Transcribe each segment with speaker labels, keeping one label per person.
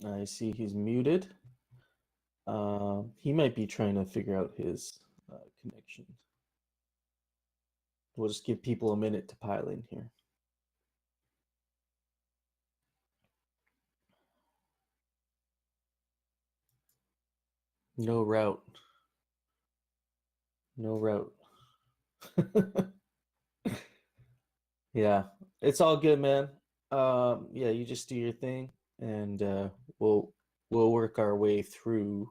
Speaker 1: I see he's muted. He might be trying to figure out his connection. We'll just give people a minute to pile in here. No route. No route. Yeah, it's all good, man. Yeah, you just do your thing, and we'll work our way through.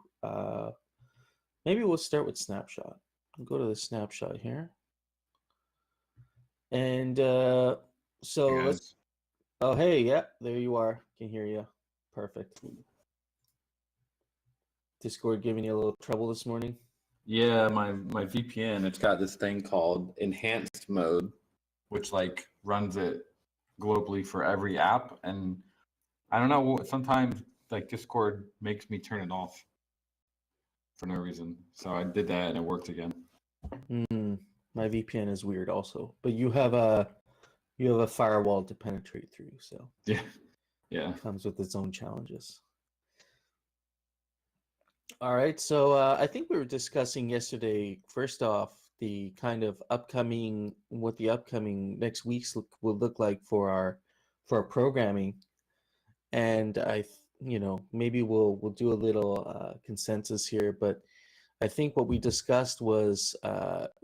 Speaker 1: Maybe we'll start with snapshot. I'll go to the snapshot here, and so
Speaker 2: Hey,
Speaker 1: let's.
Speaker 2: guys.
Speaker 1: Oh, hey, yeah, there you are. Can hear you. Perfect. Discord giving you a little trouble this morning.
Speaker 2: Yeah, my VPN, it's got this thing called enhanced mode, which like runs it globally for every app, and I don't know, sometimes like Discord makes me turn it off for no reason. So I did that and it worked again.
Speaker 1: My VPN is weird also, but you have a firewall to penetrate through, so
Speaker 2: Yeah. Yeah.
Speaker 1: it comes with its own challenges. All right, so I think we were discussing yesterday, first off, the kind of what the upcoming next weeks will look like for our programming, and maybe we'll do a little consensus here, but I think what we discussed was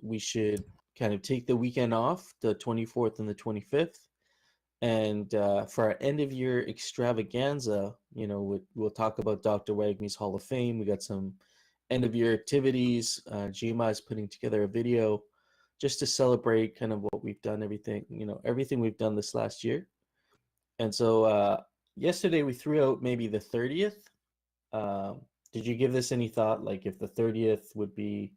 Speaker 1: we should kind of take the weekend off, the 24th and the 25th. And for our end of year extravaganza, we'll talk about Dr. Wagme's Hall of Fame. We got some end of year activities. GMI is putting together a video just to celebrate kind of what we've done, everything we've done this last year. And so yesterday we threw out maybe the 30th. Did you give this any thought? Like if the 30th would be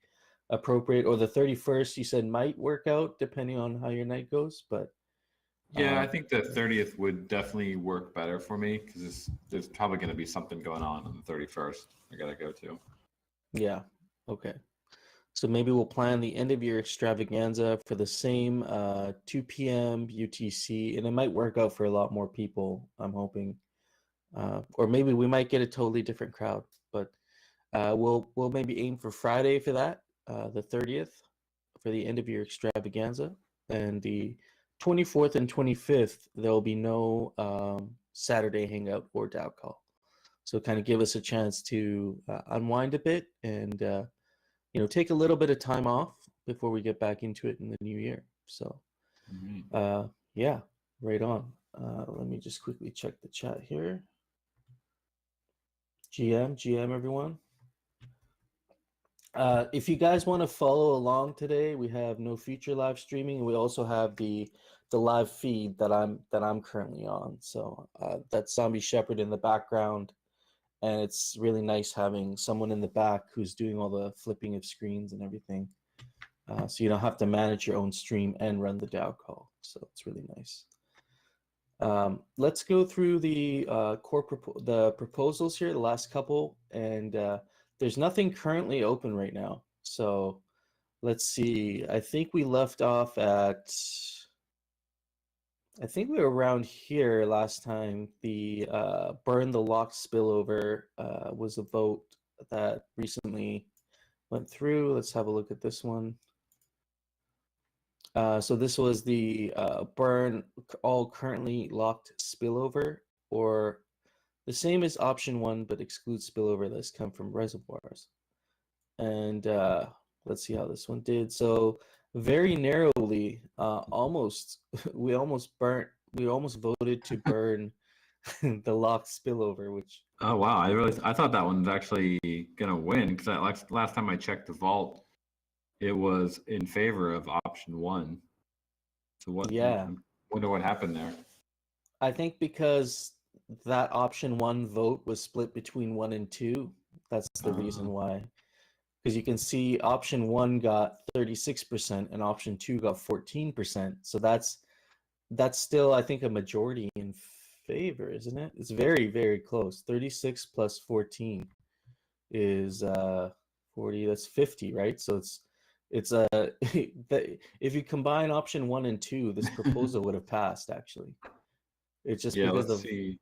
Speaker 1: appropriate, or the 31st you said might work out depending on how your night goes, but
Speaker 2: Yeah, I think the 30th would definitely work better for me because there's probably going to be something going on the 31st I got to go to.
Speaker 1: yeah, okay. So maybe we'll plan the end of year extravaganza for the same 2 p.m. UTC, and it might work out for a lot more people, I'm hoping. Or maybe we might get a totally different crowd, but we'll maybe aim for Friday for that, the 30th, for the end of year extravaganza, and the 24th and 25th there will be no Saturday hangout or DAO call. So kind of give us a chance to unwind a bit and take a little bit of time off before we get back into it in the new year. So yeah, right on. Let me just quickly check the chat here. GM, everyone. If you guys want to follow along today, we have no future live streaming, and we also have the live feed that I'm currently on. So that's ZombieShepherd in the background, and it's really nice having someone in the back who's doing all the flipping of screens and everything. So you don't have to manage your own stream and run the DAO call. So it's really nice. Let's go through the the proposals here, the last couple, and there's nothing currently open right now. So let's see. I think we left off at. I think we were around here last time. The burn the lock spillover was a vote that recently went through. Let's have a look at this one. So this was the burn all currently locked spillover, or the same as option 1, but excludes spillover that's come from reservoirs. And let's see how this one did. So very narrowly, we almost voted to burn the locked spillover, which.
Speaker 2: Oh wow! I thought that one was actually gonna win because last time I checked the vault, it was in favor of option 1. So what?
Speaker 1: Yeah,
Speaker 2: I wonder what happened there.
Speaker 1: I think because that option 1 vote was split between 1 and 2. That's the reason why. Because you can see option 1 got 36% and option 2 got 14%. So that's still, I think, a majority in favor, isn't it? It's very, very close. 36 plus 14 is 40. That's 50, right? So it's if you combine option 1 and 2, this proposal would have passed. Actually, it's just because
Speaker 2: let's see.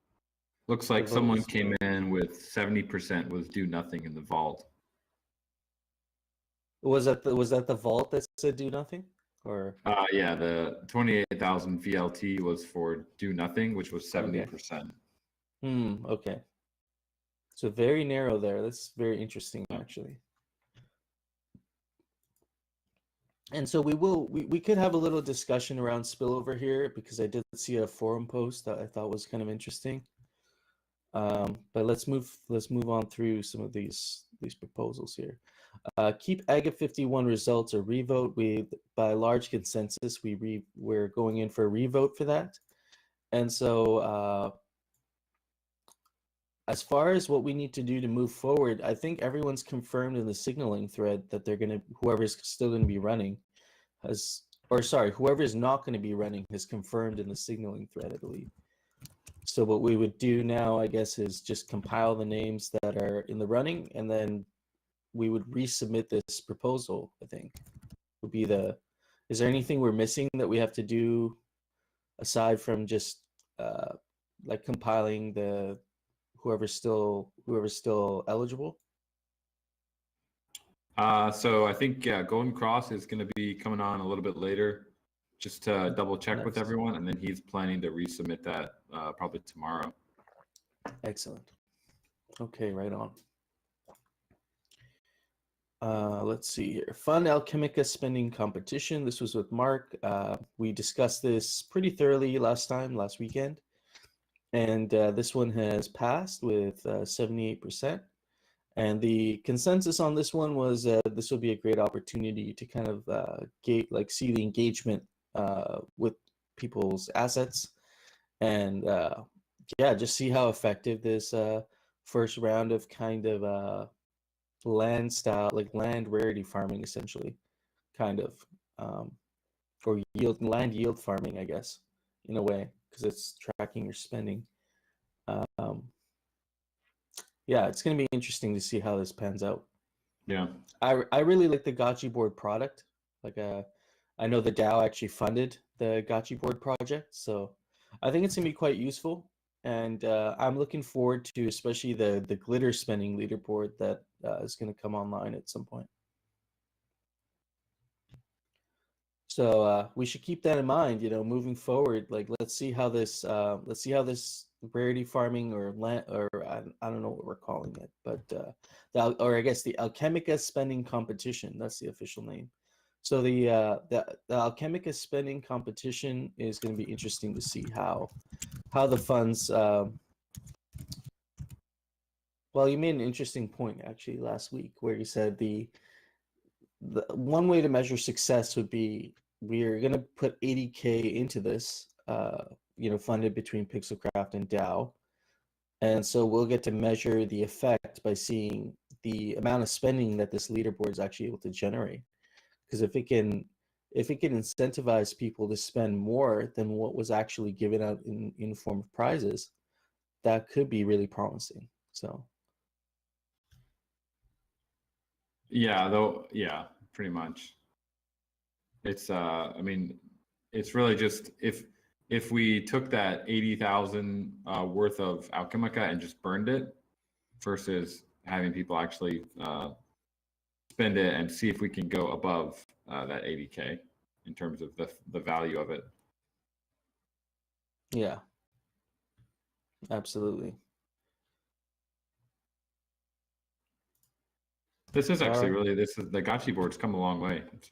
Speaker 2: Looks
Speaker 1: The
Speaker 2: like
Speaker 1: vote
Speaker 2: someone
Speaker 1: was
Speaker 2: came in with 70% was do nothing in the vault.
Speaker 1: was that the vault that said do nothing? Or
Speaker 2: Yeah, the 28,000 VLT was for do nothing, which was
Speaker 1: okay.
Speaker 2: 70%.
Speaker 1: Okay. So very narrow there. That's very interesting actually. And so we could have a little discussion around spillover here because I did see a forum post that I thought was kind of interesting. But let's move on through some of these proposals here. Keep AGA 51 results or revote. By large consensus we're going in for a revote for that. And so as far as what we need to do to move forward, I think everyone's confirmed in the signaling thread that whoever's still gonna be running whoever is not going to be running has confirmed in the signaling thread, I believe. So what we would do now, I guess, is just compile the names that are in the running, and then we would resubmit this proposal, I think. Would be is there anything we're missing that we have to do aside from just like compiling the whoever's still eligible?
Speaker 2: So I think, yeah, Golden Cross is going to be coming on a little bit later just to double check with
Speaker 1: Nice.
Speaker 2: everyone. And then he's planning to resubmit that probably tomorrow.
Speaker 1: Excellent. Okay, right on. Let's see here. Fund Alchemica spending competition. This was with Mark. We discussed this pretty thoroughly last weekend. And this one has passed with 78%. And the consensus on this one was this will be a great opportunity to kind of see the engagement with people's assets, and yeah, just see how effective this first round of kind of land rarity farming, essentially, kind of, or land yield farming, I guess, in a way, because it's tracking your spending. Yeah, it's going to be interesting to see how this pans out.
Speaker 2: Yeah.
Speaker 1: I really like the Gotchi board product. Like I know the DAO actually funded the Gotchi board project, so I think it's gonna be quite useful. And I'm looking forward to especially the glitter spending leaderboard that is going to come online at some point. So we should keep that in mind, moving forward. Like, let's see how this rarity farming or land, or I don't know what we're calling it, but or I guess the Alchemica spending competition. That's the official name. So the Alchemica spending competition is going to be interesting to see how the funds. Well, you made an interesting point actually last week where you said the one way to measure success would be we're going to put 80K into this, funded between Pixelcraft and DAO. And so we'll get to measure the effect by seeing the amount of spending that this leaderboard is actually able to generate. Because if it can incentivize people to spend more than what was actually given out in form of prizes, that could be really promising. So
Speaker 2: yeah, pretty much. It's I mean, it's really just if we took that 80,000 worth of Alchemica and just burned it versus having people actually spend it and see if we can go above that 80K in terms of the value of it.
Speaker 1: yeah, absolutely.
Speaker 2: This is actually really the Gotchi board's come a long way. It's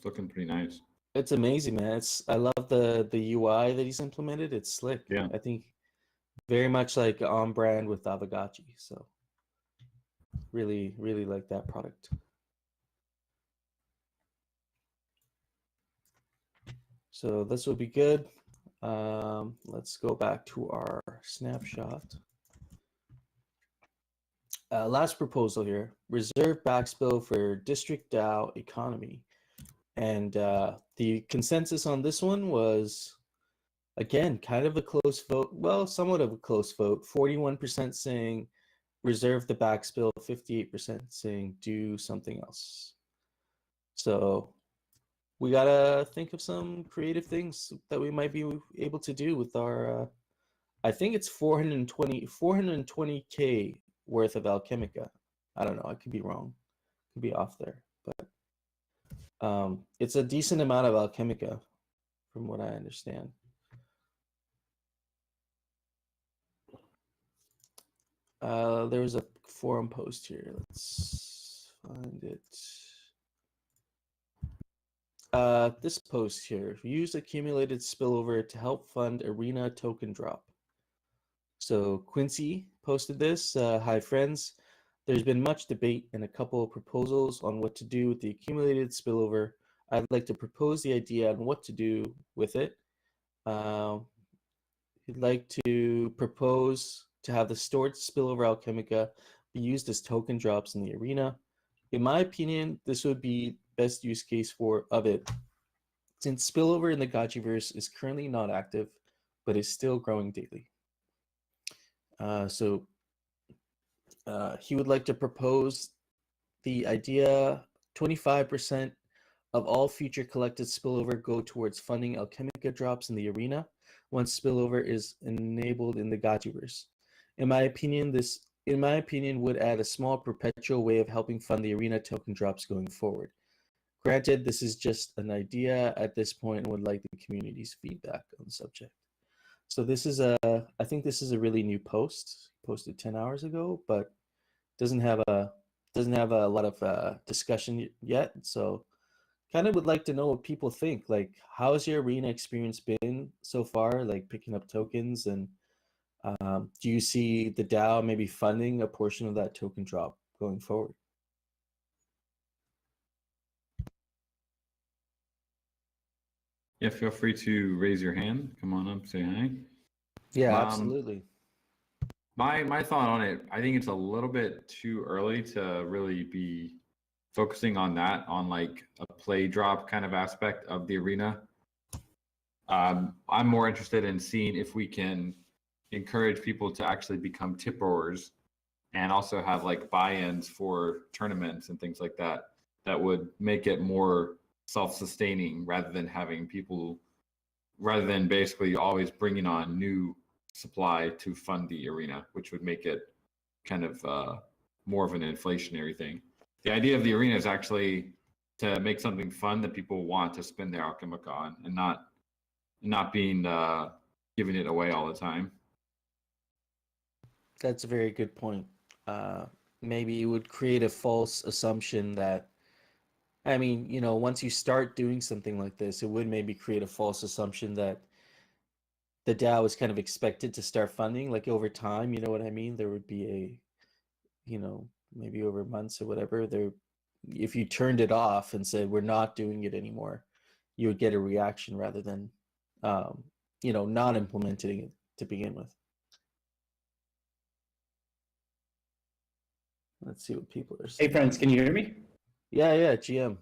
Speaker 2: looking pretty nice.
Speaker 1: It's amazing, man. I love the UI that he's implemented. It's slick.
Speaker 2: Yeah.
Speaker 1: I think very much like on brand with Aavegotchi. So really, really like that product. So this will be good. Let's go back to our snapshot. Last proposal here: reserve backspill for district DAO economy. And the consensus on this one was, again, kind of a close vote. Well, somewhat of a close vote. 41% saying reserve the backspill, 58% saying do something else. So we gotta think of some creative things that we might be able to do with our I think it's 420K worth of Alchemica. I don't know. I could be wrong. Could be off there, but it's a decent amount of Alchemica, from what I understand. There's a forum post here. Let's find it. This post here: use accumulated spillover to help fund arena token drop. So Quincy posted this. Hi friends. There's been much debate and a couple of proposals on what to do with the accumulated spillover. I'd like to propose the idea on what to do with it. He'd like to propose to have the stored spillover Alchemica be used as token drops in the arena. In my opinion, this would be best use case of it, since spillover in the Gachiverse is currently not active, but is still growing daily. So he would like to propose the idea 25% of all future collected spillover go towards funding Alchemica drops in the arena once spillover is enabled in the Gachiverse. In my opinion, would add a small perpetual way of helping fund the arena token drops going forward. Granted, this is just an idea at this point and would like the community's feedback on the subject. So this is I think this is a really new post, posted 10 hours ago, but doesn't have a lot of discussion yet. So kind of would like to know what people think. Like, how's your arena experience been so far? Like picking up tokens, and do you see the DAO maybe funding a portion of that token drop going forward?
Speaker 2: Yeah, feel free to raise your hand. Come on up, say hi.
Speaker 1: Yeah, absolutely.
Speaker 2: My thought on it, I think it's a little bit too early to really be focusing on that, on like a play drop kind of aspect of the arena. I'm more interested in seeing if we can encourage people to actually become tipplers and also have like buy-ins for tournaments and things like that, that would make it more self-sustaining rather than basically always bringing on new supply to fund the arena, which would make it kind of more of an inflationary thing. The idea of the arena is actually to make something fun that people want to spend their Alchemica on, and not being giving it away all the time.
Speaker 1: That's a very good point. Maybe it would create a false assumption that, I mean, you know, once you start doing something like this, it would maybe create a false assumption that the DAO is kind of expected to start funding, like over time, you know what I mean? There would be a, you know, maybe over months or whatever, if you turned it off and said, we're not doing it anymore, you would get a reaction rather than, you know, not implementing it to begin with. Let's see what people are saying.
Speaker 3: Hey friends, can you hear me?
Speaker 1: Yeah, GM.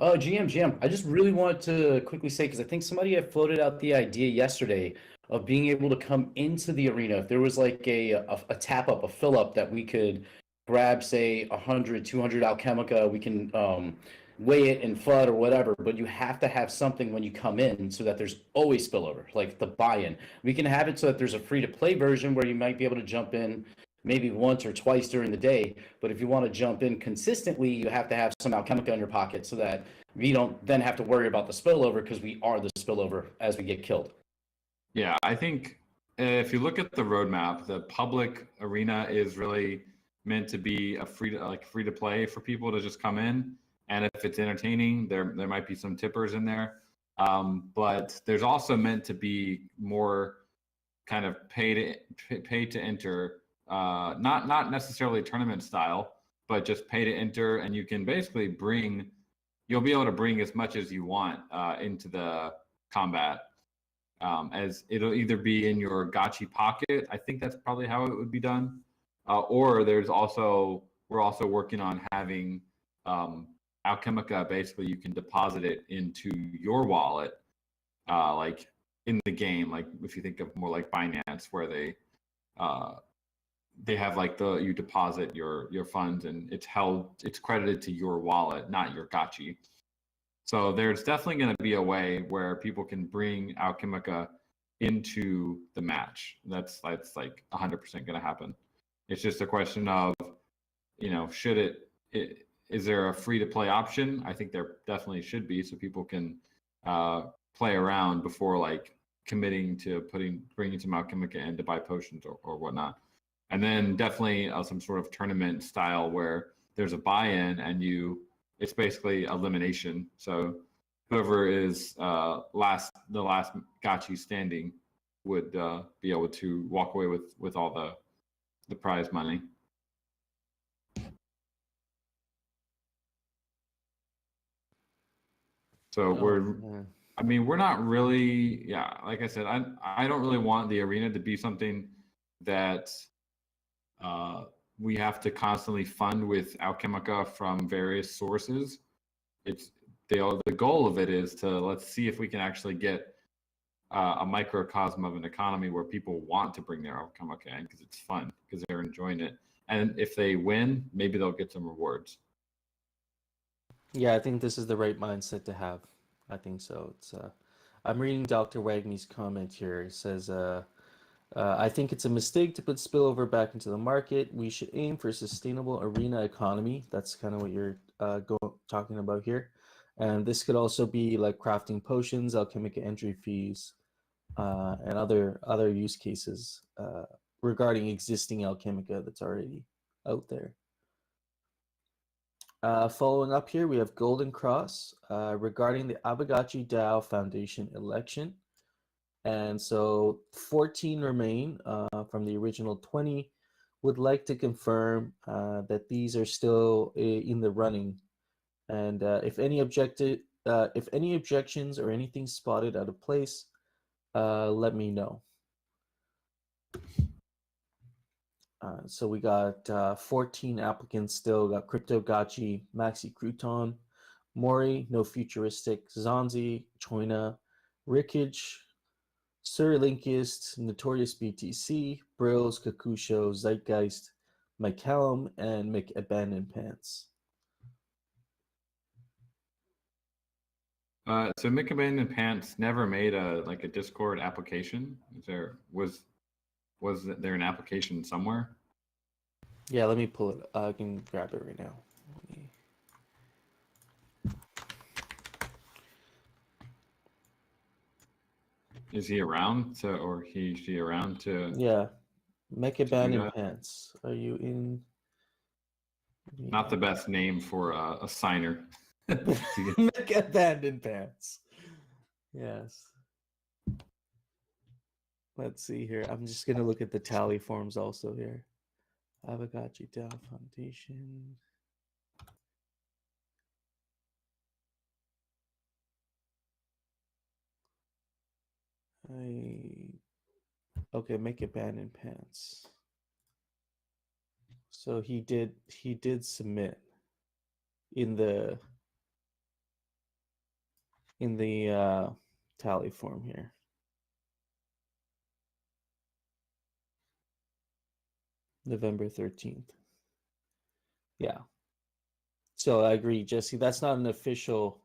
Speaker 3: Oh, GM. I just really wanted to quickly say, because I think somebody had floated out the idea yesterday of being able to come into the arena. If there was like a tap up, a fill up that we could grab, say 100, 200 Alchemica, we can weigh it in FUD or whatever, but you have to have something when you come in so that there's always spillover, like the buy-in. We can have it so that there's a free-to-play version where you might be able to jump in maybe once or twice during the day, but if you want to jump in consistently, you have to have some Alchemica in your pocket so that we don't then have to worry about the spillover, because we are the spillover as we get killed.
Speaker 2: Yeah, I think if you look at the roadmap, the public arena is really meant to be a free to play for people to just come in, and if it's entertaining, there might be some tippers in there, but there's also meant to be more kind of pay to enter, not necessarily tournament style, but just pay to enter, and you can basically you'll be able to bring as much as you want into the combat, as it'll either be in your gachi pocket. I think that's probably how it would be done, or we're also working on having Alchemica. Basically, you can deposit it into your wallet, like in the game. Like if you think of more like Binance, where they have like you deposit your funds and it's credited to your wallet, not your gachi. So there's definitely going to be a way where people can bring Alchemica into the match. That's like 100% going to happen. It's just a question of, should is there a free to play option? I think there definitely should be, so people can play around before like committing to bringing some alchemica in to buy potions or whatnot. And then definitely some sort of tournament style where there's a buy-in and it's basically elimination. So whoever is the last gotchi standing would be able to walk away with all the prize money. So we're not really, like I said, I don't really want the arena to be something that we have to constantly fund with alchemica from various sources. It's the goal of it is to let's see if we can actually get a microcosm of an economy where people want to bring their alchemica in because it's fun, because they're enjoying it. And if they win, maybe they'll get some rewards.
Speaker 1: Yeah, I think this is the right mindset to have. I think so. It's I'm reading Dr. Wagner's comment here. He says, I think it's a mistake to put spillover back into the market. We should aim for a sustainable arena economy. That's kind of what you're talking about here. And this could also be like crafting potions, alchemica entry fees, and other use cases regarding existing alchemica that's already out there. Following up here, we have Golden Cross regarding the Aavegotchi DAO Foundation election. And so 14 remain from the original 20. Would like to confirm that these are still in the running. And if any objections or anything spotted out of place, let me know. So we got 14 applicants still. Got CryptoGotchi, Maxi Crouton, Mori, No Futuristic, Zonzi, Choina, Rickage, Sir Linkist, Notorious BTC, Brills, Kakusho, Zeitgeist, McCallum, and McAbandoned Pants.
Speaker 2: So McAbandoned Pants never made a Discord application. Was there an application somewhere?
Speaker 1: Yeah, let me pull it. I can grab it right now.
Speaker 2: Is he around to, or she around to?
Speaker 1: Yeah, McAbandoned Pants. Are you in?
Speaker 2: Not the best name for a signer.
Speaker 1: McAbandoned Pants. Yes. Let's see here. I'm just gonna look at the tally forms also here. Aavegotchi DAO Foundation. Okay, McAbandoned Pants. So he did submit in the tally form here. November 13th. Yeah. So I agree, Jesse. That's not an official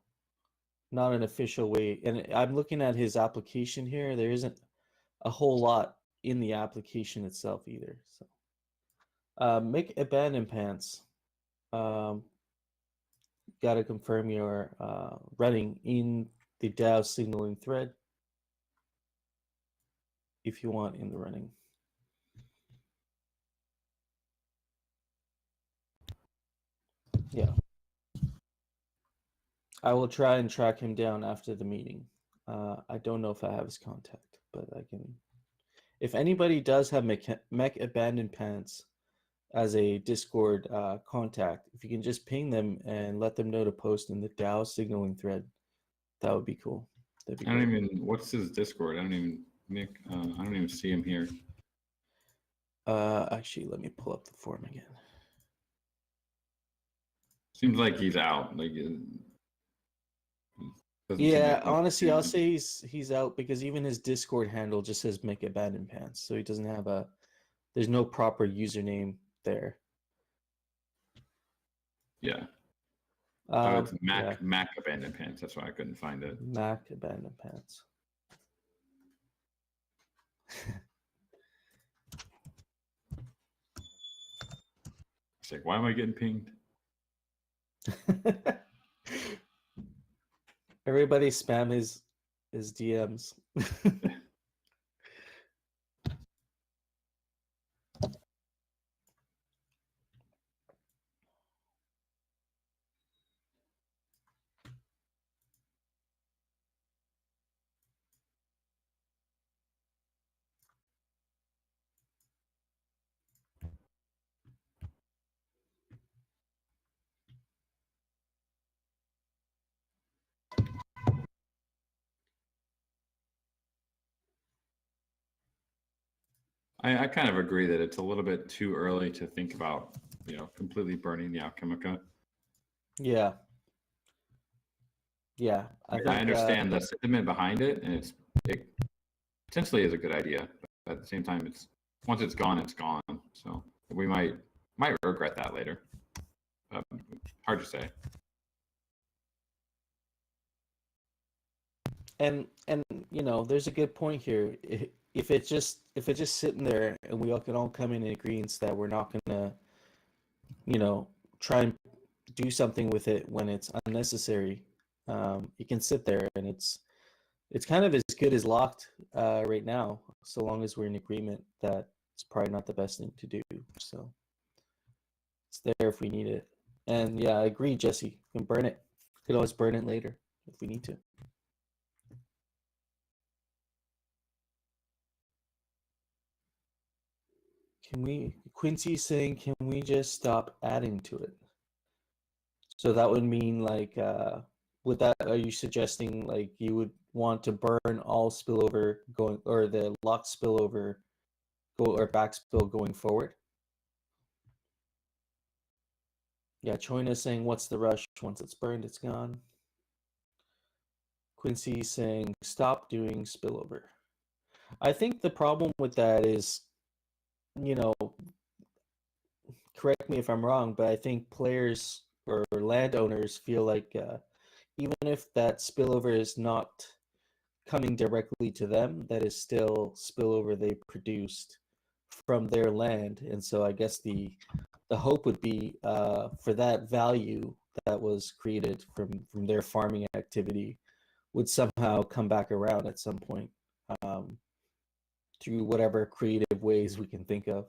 Speaker 1: way. And I'm looking at his application here. There isn't a whole lot in the application itself either. So make abandoned pants. Got to confirm you're running in the DAO signaling thread if you want in the running. Yeah. I will try and track him down after the meeting. I don't know if I have his contact, but I can. If anybody does have Mech Abandoned Pants as a Discord contact, if you can just ping them and let them know to post in the DAO signaling thread, that would be cool.
Speaker 2: I don't even. What's his Discord? I don't even see him here.
Speaker 1: Actually, let me pull up the form again.
Speaker 2: Seems like he's out.
Speaker 1: Yeah, honestly, I'll say he's out because even his Discord handle just says Make Abandoned Pants, so he doesn't have there's no proper username there.
Speaker 2: Yeah. It's Mac Abandoned Pants. That's why I couldn't find it.
Speaker 1: Mac Abandoned Pants.
Speaker 2: It's like, why am I getting pinged?
Speaker 1: Everybody spam his DMs.
Speaker 2: I kind of agree that it's a little bit too early to think about, completely burning the Alchemica.
Speaker 1: Yeah. Yeah.
Speaker 2: I understand the sentiment behind it, and it potentially is a good idea. But at the same time, once it's gone, it's gone. So we might regret that later. Hard to say.
Speaker 1: And there's a good point here. If it's just sitting there and we all can all come in agreement that we're not gonna, try and do something with it when it's unnecessary, it can sit there and it's kind of as good as locked right now, so long as we're in agreement that it's probably not the best thing to do. So it's there if we need it. And yeah, I agree, Jesse. We can burn it. We could always burn it later if we need to. Quincy's saying, can we just stop adding to it? So that would mean like, are you suggesting like you would want to burn all spillover going, or the locked spillover or backspill going forward? Yeah, Choina saying, what's the rush? Once it's burned, it's gone. Quincy saying, stop doing spillover. I think the problem with that is, correct me if I'm wrong, but I think players or landowners feel like even if that spillover is not coming directly to them, that is still spillover they produced from their land. And so I guess the hope would be for that value that was created from their farming activity would somehow come back around at some point, through whatever creative ways we can think of.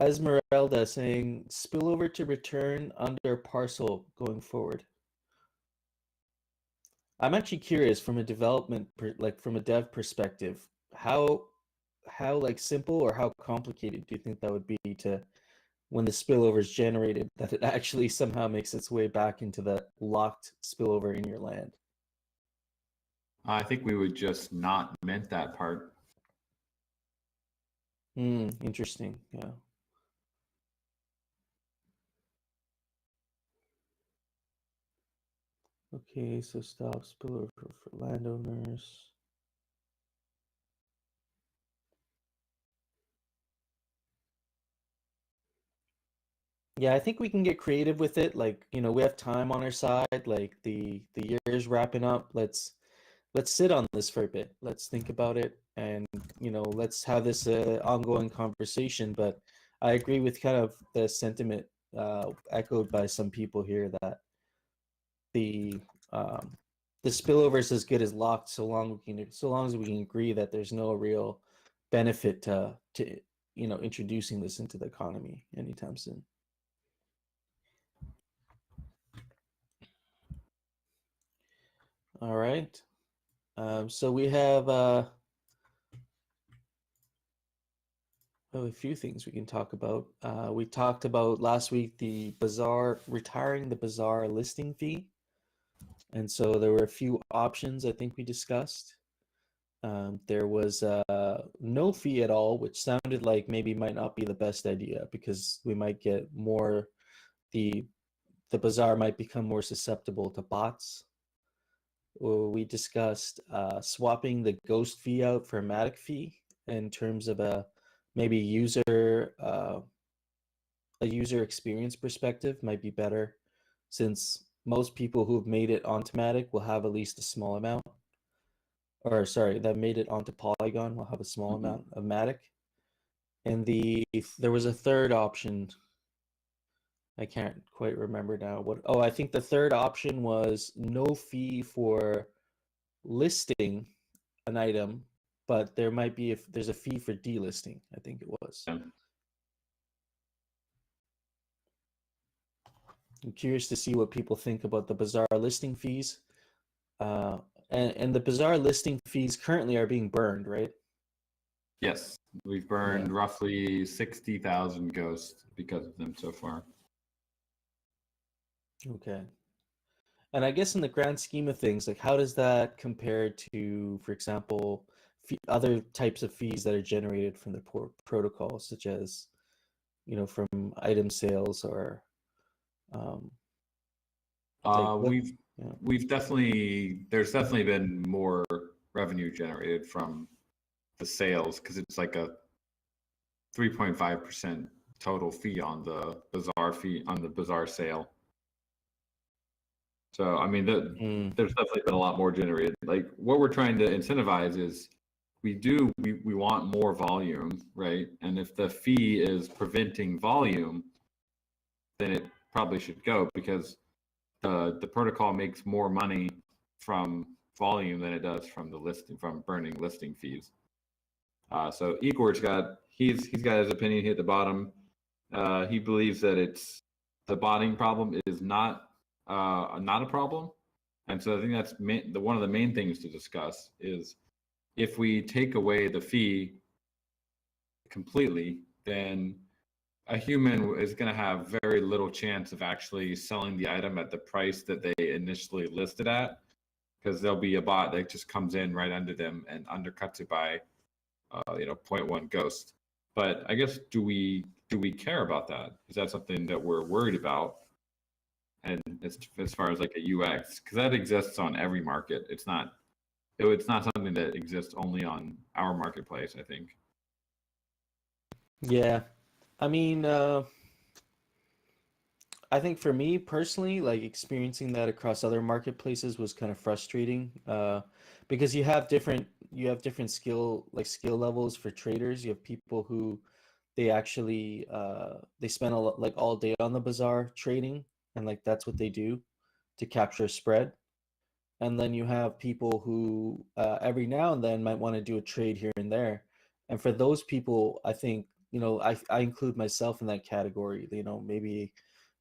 Speaker 1: Esmeralda saying, spillover to return under parcel going forward. I'm actually curious from a development, from a dev perspective, how like simple or how complicated do you think that would be to, when the spillover is generated, that it actually somehow makes its way back into the locked spillover in your land?
Speaker 2: I think we would just not mint that part.
Speaker 1: Interesting. Yeah. Okay, so stop spillover for landowners. Yeah, I think we can get creative with it. Like, we have time on our side. Like the year's wrapping up. Let's sit on this for a bit. Let's think about it, and let's have this ongoing conversation. But I agree with kind of the sentiment echoed by some people here that the spillover is as good as locked, so long as we can agree that there's no real benefit to introducing this into the economy anytime soon. All right. So we have a few things we can talk about. We talked about last week the bazaar, retiring the bazaar listing fee. And so there were a few options I think we discussed. There was no fee at all, which sounded like maybe might not be the best idea because we might get more, the bazaar might become more susceptible to bots. We discussed swapping the ghost fee out for a matic fee in terms of a user experience perspective might be better, since most people who have made it onto Matic will have at least a small amount, or sorry, that made it onto Polygon will have a small
Speaker 2: Mhm.
Speaker 1: amount of Matic. And there was a third option. I can't quite remember now. I think the third option was no fee for listing an item, but there might be if there's a fee for delisting, I think it was.
Speaker 2: Yeah.
Speaker 1: I'm curious to see what people think about the Bazaar listing fees. And the Bazaar listing fees currently are being burned, right?
Speaker 2: Yes, we've burned roughly 60,000 ghosts because of them so far.
Speaker 1: Okay. And I guess in the grand scheme of things, like how does that compare to, for example, other types of fees that are generated from the protocol, such as, from item sales or,
Speaker 2: We've definitely there's definitely been more revenue generated from the sales because it's like a 3.5% total fee on the Bazaar sale. So I mean, there's definitely been a lot more generated. Like what we're trying to incentivize is we want more volume, right? And if the fee is preventing volume, then it probably should go because the protocol makes more money from volume than it does from burning listing fees. So Igor's he's got his opinion here at the bottom. He believes that the botting problem is not a problem, and so I think that's one of the main things to discuss is if we take away the fee completely, then a human is going to have very little chance of actually selling the item at the price that they initially listed at, because there'll be a bot that just comes in right under them and undercuts it by 0.1 ghost. But I guess do we care about that? Is that something that we're worried about? And as far as like a UX, because that exists on every market. It's not something that exists only on our marketplace, I think.
Speaker 1: Yeah. I mean, I think for me personally, like experiencing that across other marketplaces was kind of frustrating, because you have different skill levels for traders. You have people who they actually they spend a lot, like all day on the bazaar trading, and like that's what they do to capture spread. And then you have people who every now and then might want to do a trade here and there. And for those people, I think, I include myself in that category. Maybe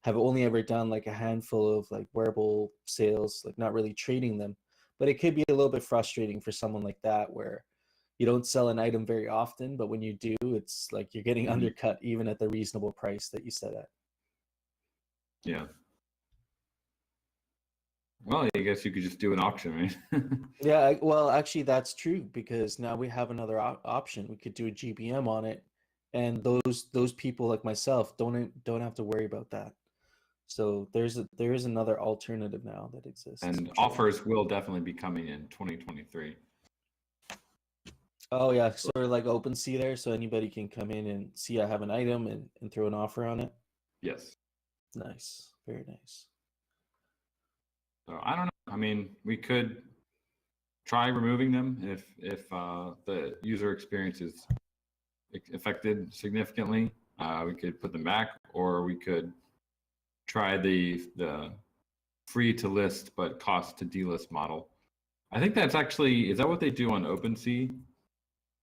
Speaker 1: have only ever done like a handful of like wearable sales, like not really trading them. But it could be a little bit frustrating for someone like that where you don't sell an item very often, but when you do, it's like you're getting undercut even at the reasonable price that you set at.
Speaker 2: Yeah. Well, I guess you could just do an auction, right?
Speaker 1: Yeah, well, actually, that's true because now we have another option. We could do a GBM on it, and those people like myself don't have to worry about that. So there is another alternative now that exists.
Speaker 2: And offers will definitely be coming in 2023.
Speaker 1: Oh yeah, sort of like OpenSea there, so anybody can come in and see I have an item and throw an offer on it.
Speaker 2: Yes.
Speaker 1: Nice, very nice.
Speaker 2: So I don't know. I mean, we could try removing them if the user experience is affected significantly. We could put them back, or we could try the free to list but cost to delist model. I think that's actually, is that what they do on OpenSea?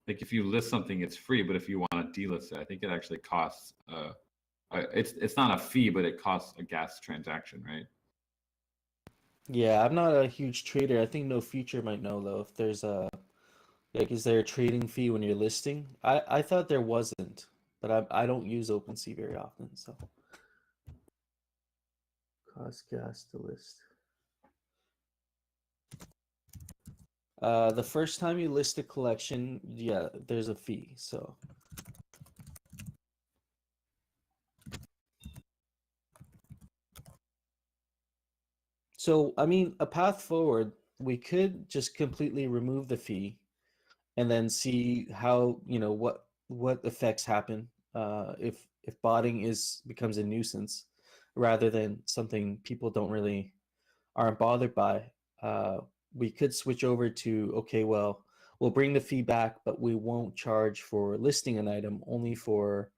Speaker 2: Like if you list something, it's free, but if you want to delist it, I think it actually costs. It's not a fee, but it costs a gas transaction, right?
Speaker 1: Yeah, I'm not a huge trader. I think No Future might know though if there's a is there a trading fee when you're listing? I thought there wasn't, but I don't use OpenSea very often, so cost gas to list. The first time you list a collection, yeah, there's a fee. So I mean, a path forward, we could just completely remove the fee and then see how, what effects happen if botting becomes a nuisance rather than something people don't really aren't bothered by, we could switch over to, okay, well, we'll bring the fee back, but we won't charge for listing an item, only for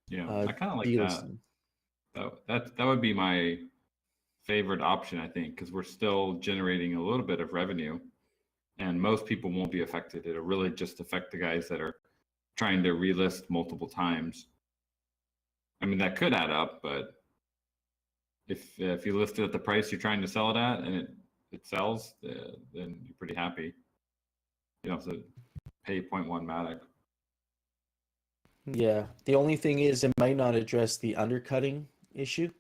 Speaker 2: Yeah, I kind of like that.
Speaker 1: delisting.
Speaker 2: That would be my favorite option, I think, because we're still generating a little bit of revenue, and most people won't be affected. It'll really just affect the guys that are trying to relist multiple times. I mean, that could add up, but if you list it at the price you're trying to sell it at and it sells, then you're pretty happy. You don't have to pay 0.1 Matic.
Speaker 1: Yeah, the only thing is it might not address the undercutting issue,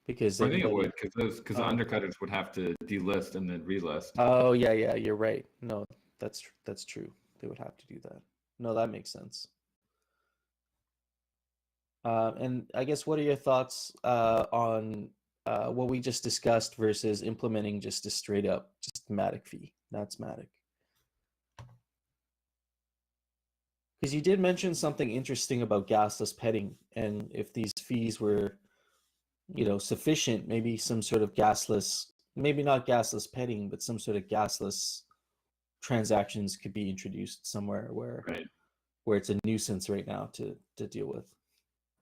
Speaker 1: because
Speaker 2: I think it
Speaker 1: anybody.
Speaker 2: would, because the undercutters would have to delist and then relist.
Speaker 1: Oh yeah, you're right. No, that's true. They would have to do that. No, that makes sense. And I guess, what are your thoughts on what we just discussed versus implementing just a straight up just Matic fee? That's Matic. Because you did mention something interesting about gasless petting, and if these fees were, sufficient, maybe some sort of gasless, maybe not gasless petting, but some sort of gasless transactions could be introduced somewhere where
Speaker 2: Right.
Speaker 1: where it's a nuisance right now to deal with.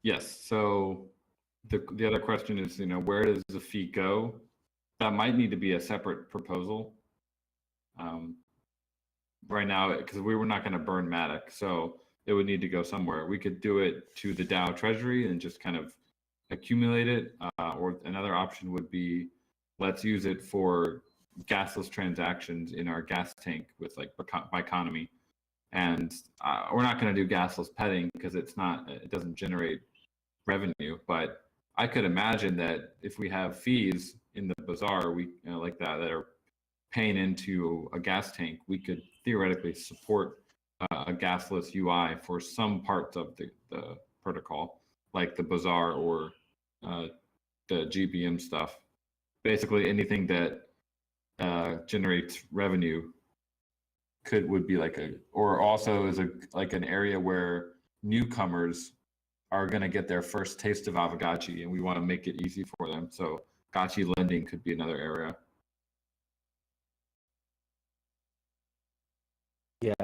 Speaker 2: Yes. So the other question is, where does the fee go? That might need to be a separate proposal. Right now, because we were not going to burn Matic, so it would need to go somewhere. We could do it to the DAO treasury and just kind of accumulate it, or another option would be, let's use it for gasless transactions in our gas tank with like Biconomy. And we're not going to do gasless petting because it doesn't generate revenue. But I could imagine that if we have fees in the bazaar, like that are paying into a gas tank, we could theoretically support a gasless UI for some parts of the protocol, like the bazaar or the GBM stuff. Basically, anything that generates revenue would be or also is like an area where newcomers are going to get their first taste of Aavegotchi, and we want to make it easy for them. So Gotchi lending could be another area.
Speaker 1: Yeah.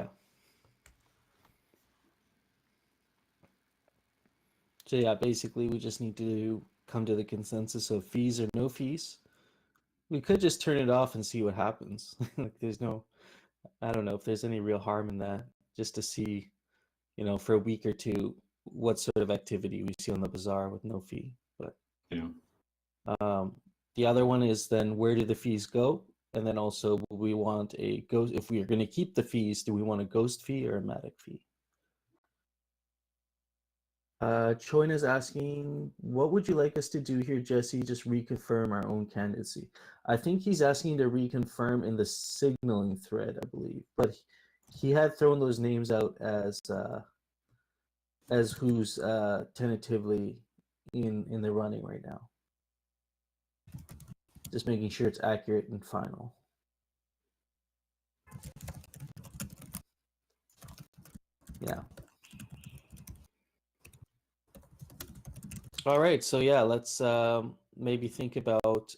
Speaker 1: So yeah, basically we just need to come to the consensus of fees or no fees. We could just turn it off and see what happens. Like, I don't know if there's any real harm in that, just to see, for a week or two, what sort of activity we see on the bazaar with no fee. But
Speaker 2: Yeah.
Speaker 1: The other one is, then where do the fees go? And then also, will we want a ghost? If we are going to keep the fees, do we want a ghost fee or a Matic fee? Choin is asking, what would you like us to do here, Jesse? Just reconfirm our own candidacy. I think he's asking to reconfirm in the signaling thread, I believe, but he had thrown those names out as who's tentatively in the running right now. Just making sure it's accurate and final. Yeah. All right, so yeah, let's maybe think about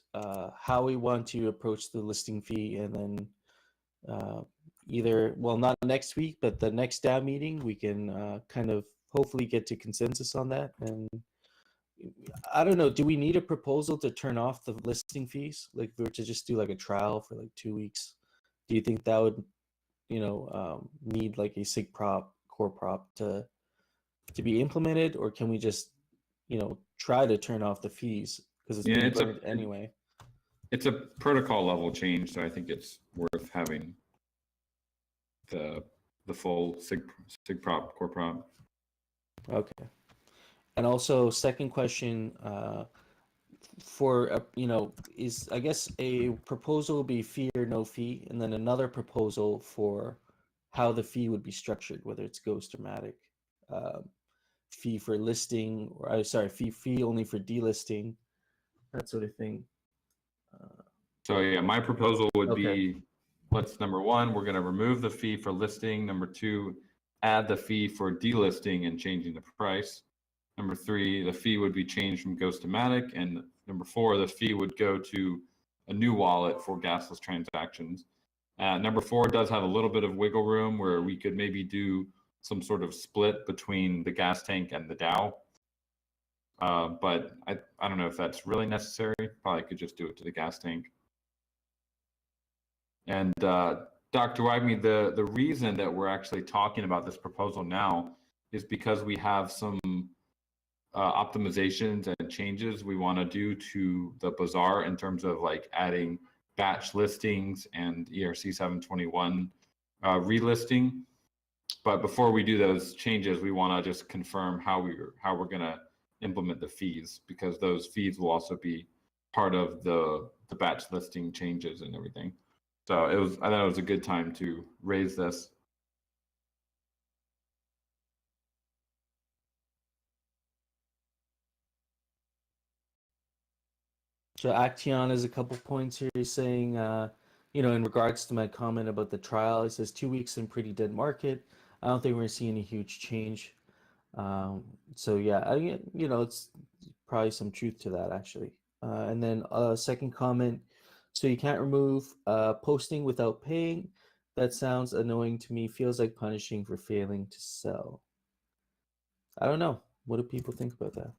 Speaker 1: how we want to approach the listing fee, and then either, well, not next week, but the next DAO meeting, we can kind of hopefully get to consensus on that. And I don't know, do we need a proposal to turn off the listing fees? Like, if we were to just do like a trial for like 2 weeks, do you think that would, need like a SIG prop, core prop to be implemented, or can we just, try to turn off the fees because it's being burned anyway?
Speaker 2: It's a protocol level change, so I think it's worth having the full SIG prop, core prop.
Speaker 1: Okay. And also, second question, for is, I guess, a proposal would be fee or no fee, and then another proposal for how the fee would be structured, whether it's ghost or Matic. Fee for listing, or fee only for delisting, that sort of thing.
Speaker 2: So yeah, my proposal would be, number one, we're going to remove the fee for listing. Number two, add the fee for delisting and changing the price. Number three, the fee would be changed from ghost to Matic. And number four, the fee would go to a new wallet for gasless transactions. Number 4 does have a little bit of wiggle room where we could maybe do some sort of split between the gas tank and the DAO. But I don't know if that's really necessary. Probably could just do it to the gas tank. And Dr. Wagme, the reason that we're actually talking about this proposal now is because we have some optimizations and changes we want to do to the bazaar in terms of like adding batch listings and ERC 721 relisting. But before we do those changes, we want to just confirm how we're going to implement the fees, because those fees will also be part of the batch listing changes and everything. So I thought it was a good time to raise this.
Speaker 1: So Action has a couple points here. He's saying, in regards to my comment about the trial, he says 2 weeks in pretty dead market. I don't think we're gonna see any huge change. So yeah, it's probably some truth to that actually. And then second comment, so you can't remove posting without paying. That sounds annoying to me. Feels like punishing for failing to sell. I don't know. What do people think about that?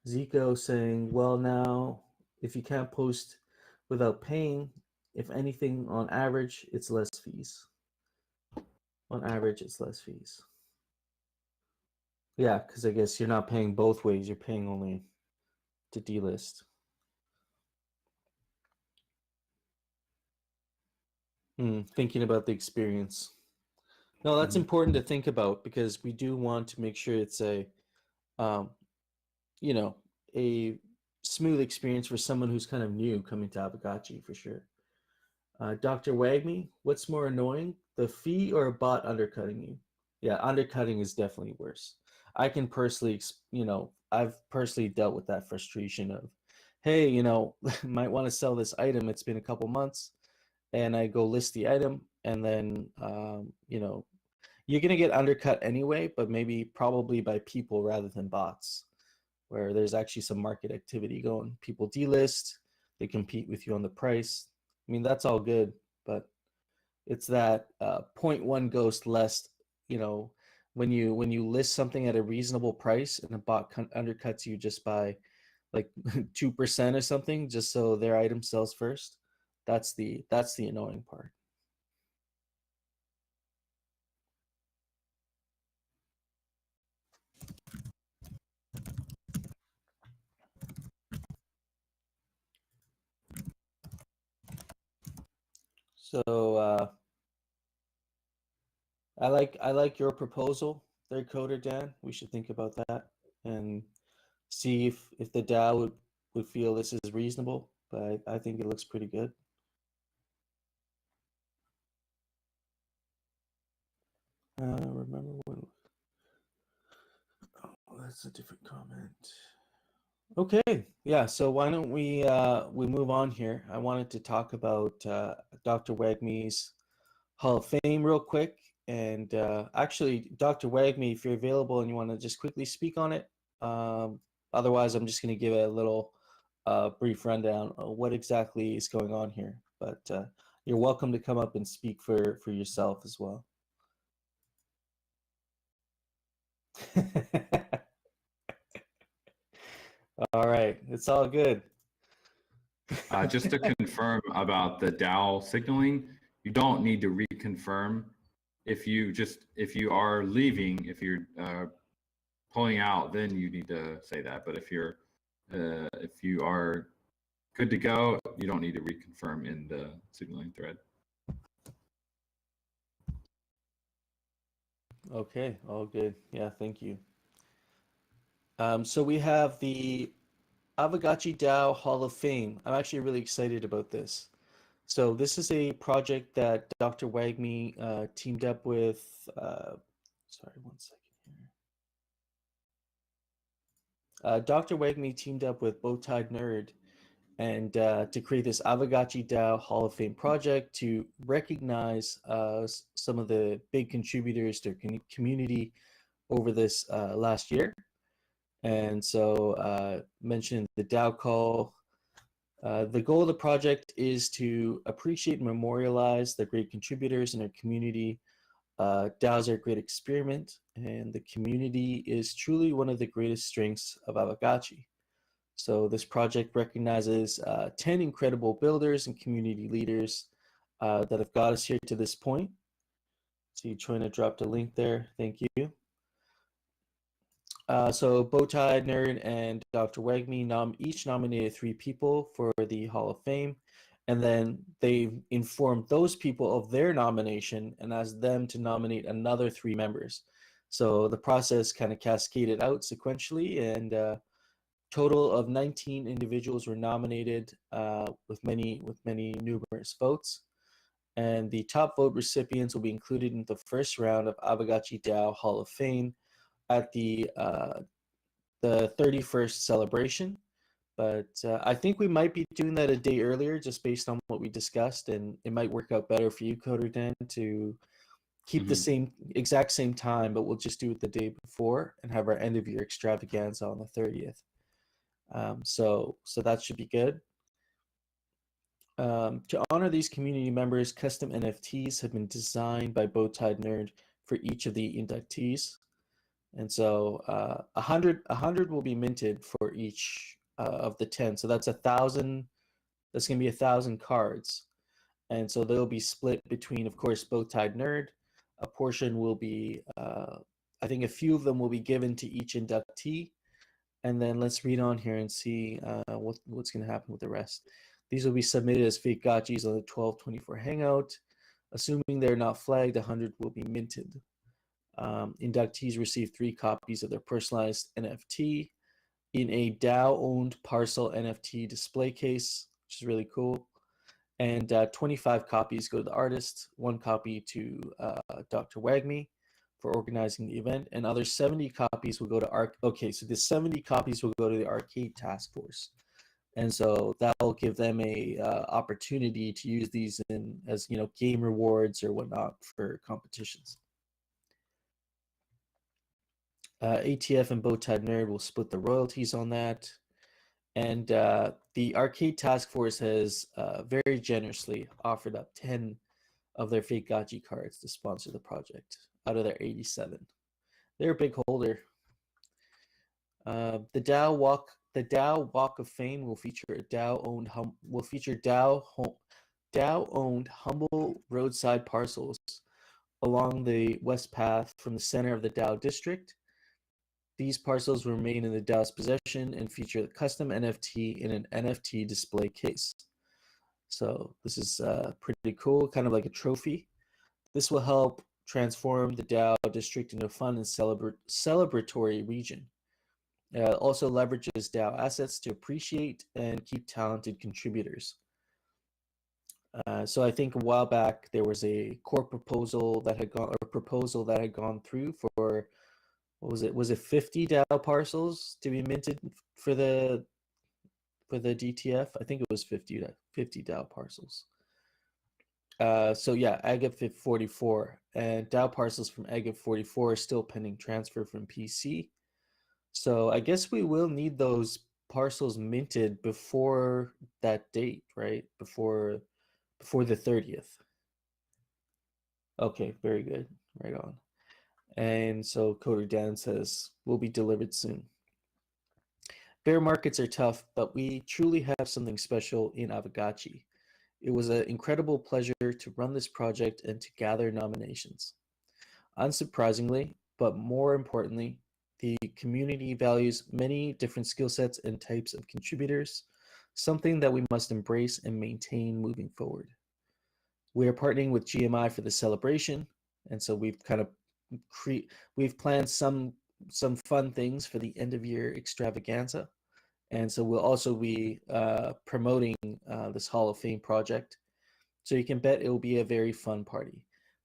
Speaker 1: Zico saying, well, now, if you can't post without paying, if anything, on average, it's less fees. On average, it's less fees. Yeah, because I guess you're not paying both ways. You're paying only to delist. Thinking about the experience. No, that's important to think about, because we do want to make sure it's a smooth experience for someone who's kind of new coming to Aavegotchi, for sure. Dr. Wagme, what's more annoying, the fee or a bot undercutting you? Yeah, undercutting is definitely worse. I can personally, I've personally dealt with that frustration of, hey, might want to sell this item. It's been a couple months, and I go list the item, and then, you're going to get undercut anyway, but probably by people rather than bots, where there's actually some market activity going. People delist, they compete with you on the price. I mean, that's all good, but it's that 0.1 ghost less, when you list something at a reasonable price and a bot undercuts you just by like 2% or something, just so their item sells first. That's the annoying part. So I like your proposal there, Coder Dan. We should think about that and see if the DAO would feel this is reasonable. But I think it looks pretty good. Remember when? Oh, that's a different comment. Okay, yeah. So why don't we move on here? I wanted to talk about Dr. Wagme's Hall of Fame real quick, and actually, Dr. Wagme, if you're available and you want to just quickly speak on it. Otherwise, I'm just going to give a little brief rundown of what exactly is going on here. But you're welcome to come up and speak for yourself as well. All right, it's all good.
Speaker 2: Just to confirm about the DAO signaling, you don't need to reconfirm. If you are leaving, if you're pulling out, then you need to say that. But if you are good to go, you don't need to reconfirm in the signaling thread.
Speaker 1: Okay, all good. Yeah, thank you. So we have the Aavegotchi DAO Hall of Fame. I'm actually really excited about this. So this is a project that Dr. Wagme teamed up with, sorry, 1 second here. Dr. Wagme teamed up with Bowtied Nerd, and to create this Aavegotchi DAO Hall of Fame project to recognize some of the big contributors to our community over this last year. And so mentioned the DAO call. The goal of the project is to appreciate and memorialize the great contributors in our community. DAOs are a great experiment, and the community is truly one of the greatest strengths of Aavegotchi. So this project recognizes 10 incredible builders and community leaders that have got us here to this point. So you're trying to drop the link there. Thank you. So Bowtie Nerd and Dr. Wegme each nominated 3 people for the Hall of Fame, and then they informed those people of their nomination and asked them to nominate another 3 members. So the process kind of cascaded out sequentially, and total of 19 individuals were nominated with many numerous votes. And the top vote recipients will be included in the first round of Aavegotchi DAO Hall of Fame at the 31st celebration. But I think we might be doing that a day earlier just based on what we discussed, and it might work out better for you, Coder Dan, to keep the exact same time, but we'll just do it the day before and have our end of year extravaganza on the 30th. So that should be good. To honor these community members, custom NFTs have been designed by Bowtie Nerd for each of the inductees. And so 100 will be minted for each of the 10. So that's 1,000. That's going to be 1,000 cards. And so they'll be split between, of course, Bowtie Nerd. A portion will be, I think a few of them will be given to each inductee. And then let's read on here and see what's going to happen with the rest. These will be submitted as fake gotchis on the 1224 Hangout. Assuming they're not flagged, 100 will be minted. Inductees receive 3 copies of their personalized NFT in a DAO-owned parcel NFT display case, which is really cool. And 25 copies go to the artist, 1 copy to Dr. Wagme for organizing the event, and other 70 copies will go to so the 70 copies will go to the Arcade Task Force. And so that will give them a opportunity to use these as game rewards or whatnot for competitions. ATF and Bowtie Nerd will split the royalties on that. And the Arcade Task Force has very generously offered up 10 of their fake gotchi cards to sponsor the project out of their 87. They're a big holder. The DAO Walk of Fame will feature DAO-owned humble roadside parcels along the west path from the center of the DAO district. These parcels will remain in the DAO's possession and feature the custom NFT in an NFT display case. So this is pretty cool, kind of like a trophy. This will help transform the DAO district into a fun and celebratory region. Also leverages DAO assets to appreciate and keep talented contributors. So I think a while back there was a core proposal that had gone through for, what was it? Was it 50 DAO parcels to be minted for the DTF? I think it was 50 DAO parcels. So yeah, Agap 44 and DAO parcels from Agap 44 are still pending transfer from PC. So I guess we will need those parcels minted before that date, right? Before the 30th. Okay, very good. Right on. And so Coder Dan says, will be delivered soon. Bear markets are tough, but we truly have something special in Aavegotchi. It was an incredible pleasure to run this project and to gather nominations. Unsurprisingly, but more importantly, the community values many different skill sets and types of contributors, something that we must embrace and maintain moving forward. We are partnering with GMI for the celebration, and so we've kind of we've planned some fun things for the end of year extravaganza, and so we'll also be promoting this Hall of Fame project. So you can bet it will be a very fun party.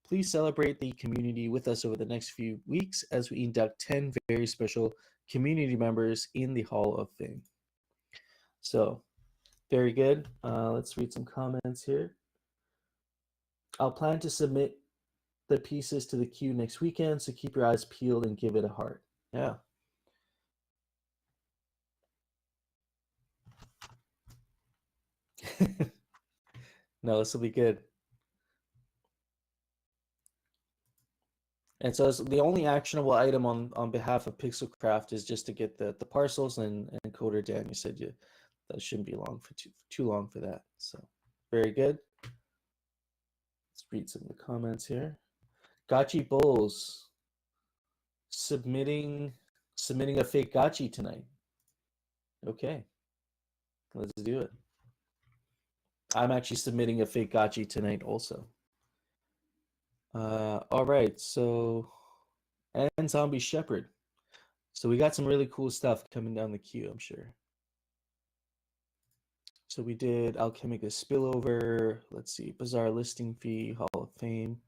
Speaker 1: Please celebrate the community with us over the next few weeks as we induct 10 very special community members in the Hall of Fame. So Very good. Let's read some comments here. I'll plan to submit the pieces to the queue next weekend, so keep your eyes peeled and give it a heart. Yeah. No, this will be good. And so the only actionable item on behalf of Pixelcraft is just to get the parcels and Coder Dan. You said that shouldn't be long for too long for that. So very good. Let's read some of the comments here. Gotchi Bulls submitting a fake gotchi tonight. Okay, let's do it. I'm actually submitting a fake gotchi tonight also. All right, so and ZombieShepherd. So we got some really cool stuff coming down the queue, I'm sure. So we did Alchemica Spillover. Let's see, Bizarre Listing Fee, Hall of Fame.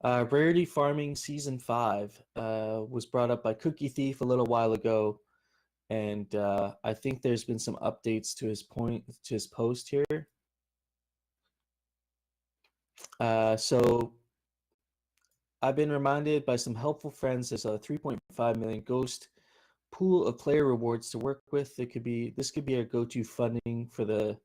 Speaker 1: Rarity Farming Season 5 was brought up by Cookie Thief a little while ago, and I think there's been some updates to his post here. So I've been reminded by some helpful friends there's a 3.5 million ghost pool of player rewards to work with. This could be our go-to funding for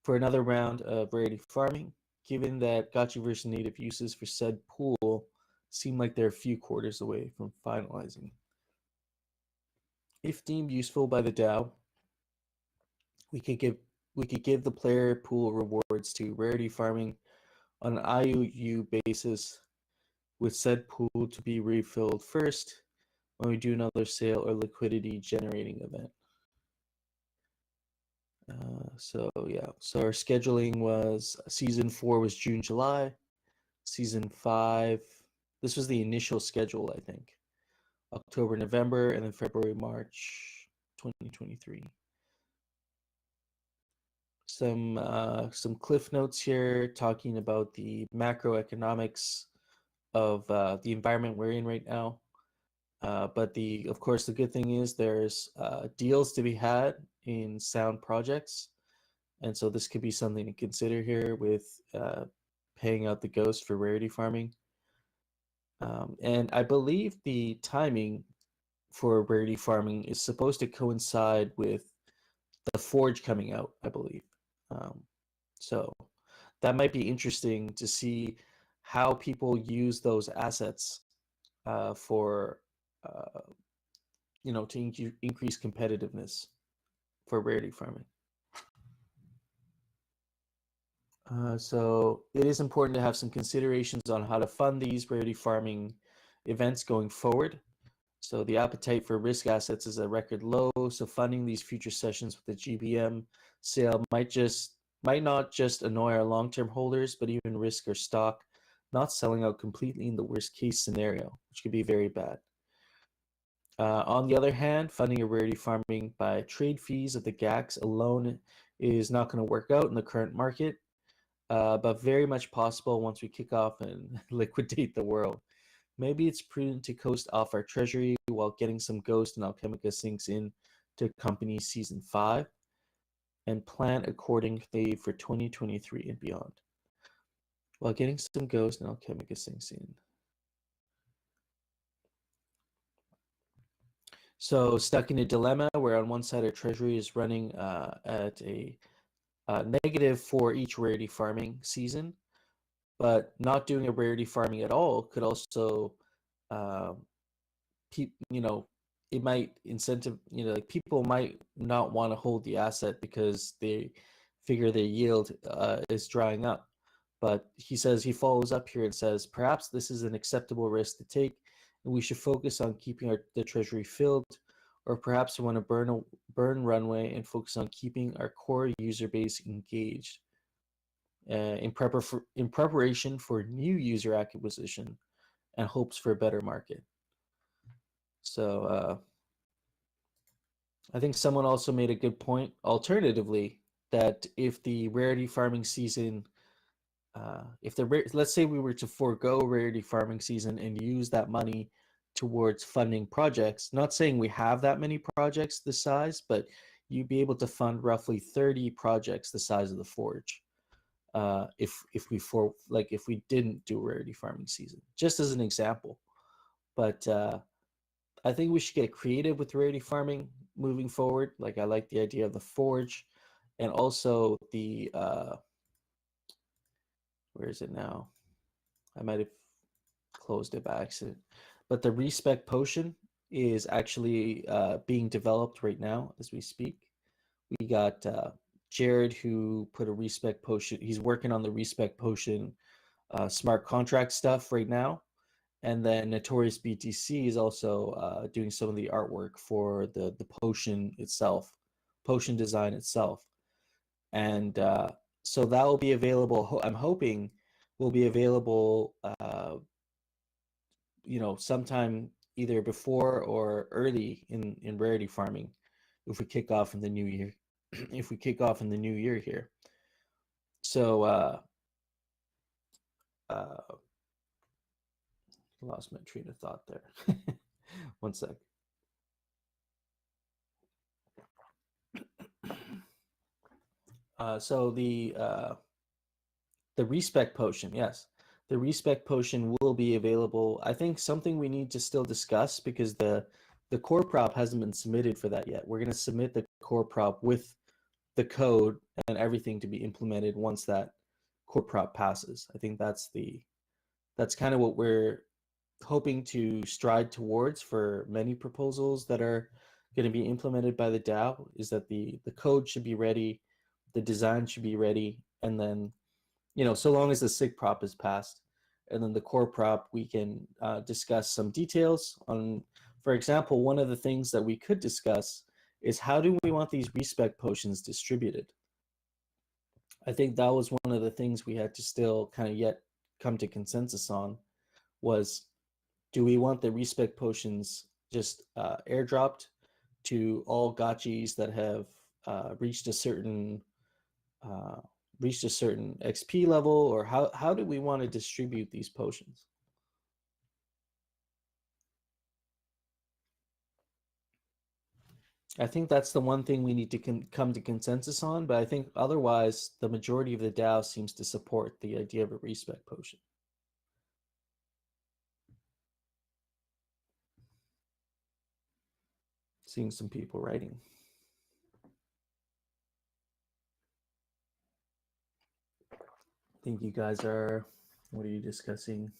Speaker 1: another round of rarity farming. Given that Gotchiverse native uses for said pool seem like they're a few quarters away from finalizing. If deemed useful by the DAO, we could give the player pool rewards to rarity farming on an IOU basis, with said pool to be refilled first when we do another sale or liquidity generating event. So our scheduling was season 4 was June, July. Season 5, this was the initial schedule, I think. October, November, and then February, March 2023. Some cliff notes here talking about the macroeconomics of the environment we're in right now. But of course, the good thing is there's deals to be had in sound projects. And so this could be something to consider here with paying out the ghost for rarity farming. And I believe the timing for rarity farming is supposed to coincide with the Forge coming out, I believe. So that might be interesting to see how people use those assets for to increase competitiveness for rarity farming. So it is important to have some considerations on how to fund these rarity farming events going forward. So the appetite for risk assets is at record low. So funding these future sessions with the GBM sale might not just annoy our long-term holders, but even risk our stock not selling out completely in the worst case scenario, which could be very bad. On the other hand, funding a rarity farming by trade fees of the GACs alone is not going to work out in the current market, but very much possible once we kick off and liquidate the world. Maybe it's prudent to coast off our treasury while getting some Ghost and Alchemica sinks in to accompany Season 5 and plan accordingly for 2023 and beyond. While getting some Ghost and Alchemica sinks in. So stuck in a dilemma where on one side our treasury is running at a negative for each rarity farming season, but not doing a rarity farming at all could also, it might incentive, like people might not want to hold the asset because they figure their yield is drying up. But he follows up here and says, perhaps this is an acceptable risk to take, and we should focus on keeping the treasury filled, or perhaps we want to burn runway and focus on keeping our core user base engaged in preparation for new user acquisition and hopes for a better market. So I think someone also made a good point, alternatively, that if the rarity farming season, let's say we were to forego rarity farming season and use that money towards funding projects, not saying we have that many projects this size, but you'd be able to fund roughly 30 projects the size of the Forge. If we didn't do a rarity farming season, just as an example. But I think we should get creative with rarity farming moving forward. Like, I like the idea of the Forge, and also the where is it now? I might have closed it by accident. But the respec potion is actually being developed right now as we speak. We got Jared, who put a respec potion. He's working on the respec potion smart contract stuff right now. And then Notorious BTC is also doing some of the artwork for the potion itself, potion design itself. And so that will be available. I'm hoping will be available, sometime either before or early in rarity farming, if we kick off in the new year. If we kick off in the new year here. So lost my train of thought there. One sec. So the respec potion, yes, the respec potion will be available. I think something we need to still discuss, because the core prop hasn't been submitted for that yet. We're going to submit the core prop with the code and everything to be implemented once that core prop passes. I think that's kind of what we're hoping to stride towards for many proposals that are going to be implemented by the DAO, is that the code should be ready, the design should be ready, and then, so long as the SIG prop is passed, and then the core prop, we can discuss some details on. For example, one of the things that we could discuss is, how do we want these respec potions distributed? I think that was one of the things we had to still kind of yet come to consensus on, was, do we want the respec potions just airdropped to all gotchis that have reached a certain XP level, or how do we want to distribute these potions? I think that's the one thing we need to come to consensus on, but I think otherwise the majority of the DAO seems to support the idea of a respec potion. Seeing some people writing. I think you guys are, what are you discussing?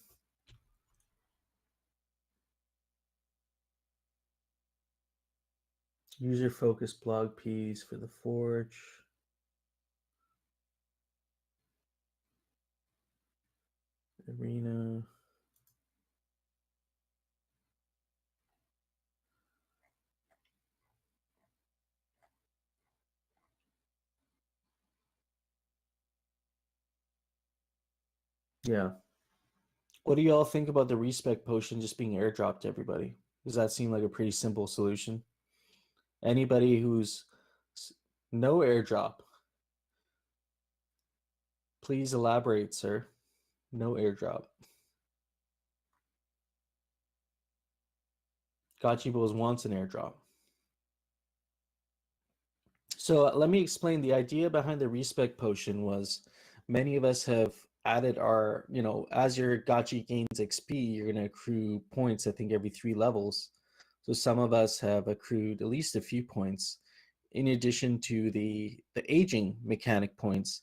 Speaker 1: User focused blog piece for the Forge. Arena. Yeah. What do you all think about the respec potion just being airdropped to everybody? Does that seem like a pretty simple solution? Anybody who's no airdrop, please elaborate, sir. No airdrop. Gotchi Bulls wants an airdrop. So let me explain. The idea behind the respec potion was, many of us have added our, as your gotchi gains XP, you're going to accrue points, I think, every 3 levels. So some of us have accrued at least a few points, in addition to the aging mechanic points.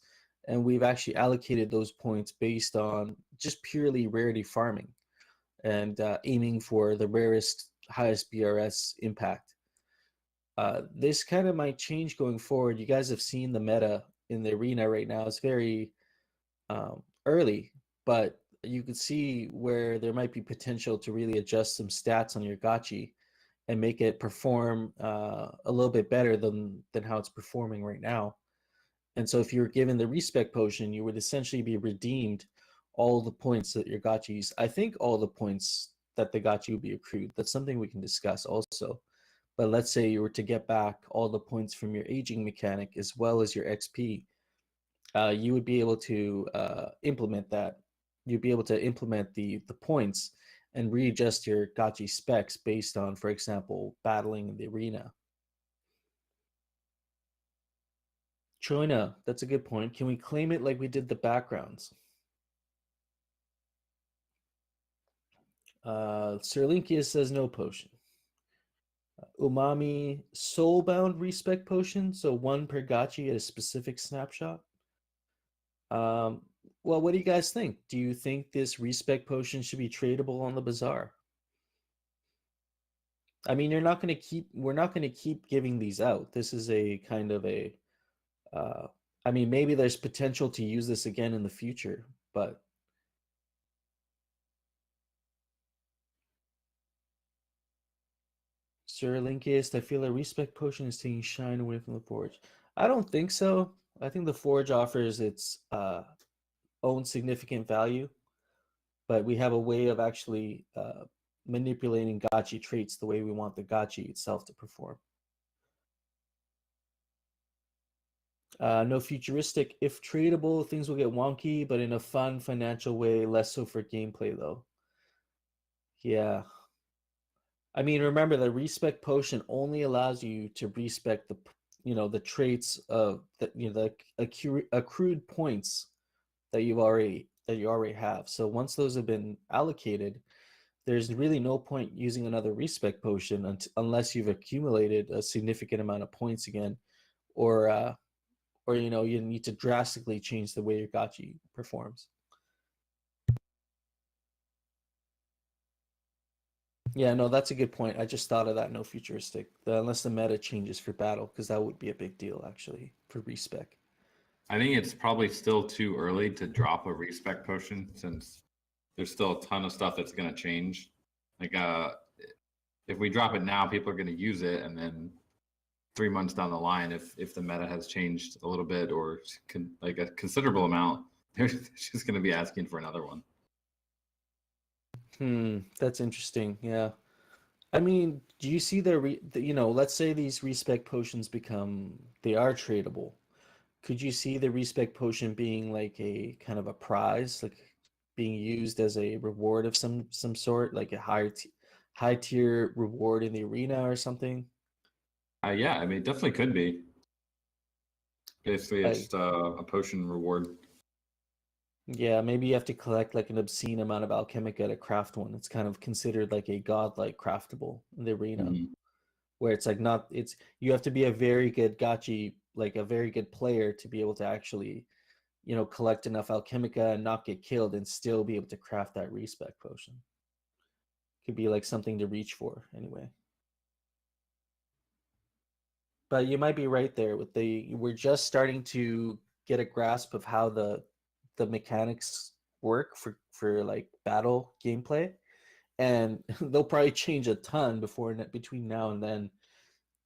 Speaker 1: And we've actually allocated those points based on just purely rarity farming and aiming for the rarest, highest BRS impact. This kind of might change going forward. You guys have seen the meta in the arena right now. It's very early, but you could see where there might be potential to really adjust some stats on your gotchi and make it perform a little bit better than how it's performing right now. And so if you were given the respec potion, you would essentially be redeemed all the points that your gotchis, I think all the points that the gotchi would be accrued. That's something we can discuss also. But let's say you were to get back all the points from your aging mechanic as well as your XP, you would be able to implement that. You'd be able to implement the points and readjust your gotchi specs based on, for example, battling in the arena. Choina, that's a good point. Can we claim it like we did the backgrounds? Sir Linkius says no potion. Umami soulbound respec potion, so one per gachi at a specific snapshot. Well, what do you guys think? Do you think this respec potion should be tradable on the bazaar? I mean, we're not going to keep giving these out. This is a kind of a, I mean, maybe there's potential to use this again in the future, but Sir Linkist, I feel a respec potion is taking shine away from the forge. I don't think so. I think the forge offers its own significant value, but we have a way of actually manipulating gachi traits the way we want the gachi itself to perform. No futuristic. If tradable, things will get wonky, but in a fun, financial way, less so for gameplay, though. Yeah. I mean, remember the respec potion only allows you to respec the, the traits of the accrued points that you already have. So once those have been allocated, there's really no point using another respec potion unless you've accumulated a significant amount of points again, or you need to drastically change the way your gachi performs. Yeah, no, that's a good point. I just thought of that. No futuristic, unless the meta changes for battle, because that would be a big deal actually for respec.
Speaker 2: I think it's probably still too early to drop a respec potion since there's still a ton of stuff that's going to change. Like, if we drop it now, people are going to use it, and then 3 months down the line, if the meta has changed a little bit or like a considerable amount, they're just going to be asking for another one.
Speaker 1: That's interesting. Yeah, I mean, do you see let's say these respec potions they are tradable. Could you see the respec potion being like a kind of a prize, like being used as a reward of some sort, like a high tier reward in the arena or something?
Speaker 2: Yeah, I mean, it definitely could be. Basically, it's a potion reward.
Speaker 1: Yeah, maybe you have to collect like an obscene amount of alchemica to craft one. It's kind of considered like a godlike craftable in the arena, where it's like you have to be a very good gachi, like a very good player to be able to actually, collect enough alchemica and not get killed and still be able to craft that respec potion. Could be like something to reach for anyway. But you might be right there with we're just starting to get a grasp of how the mechanics work for like battle gameplay, and they'll probably change a ton between now and then.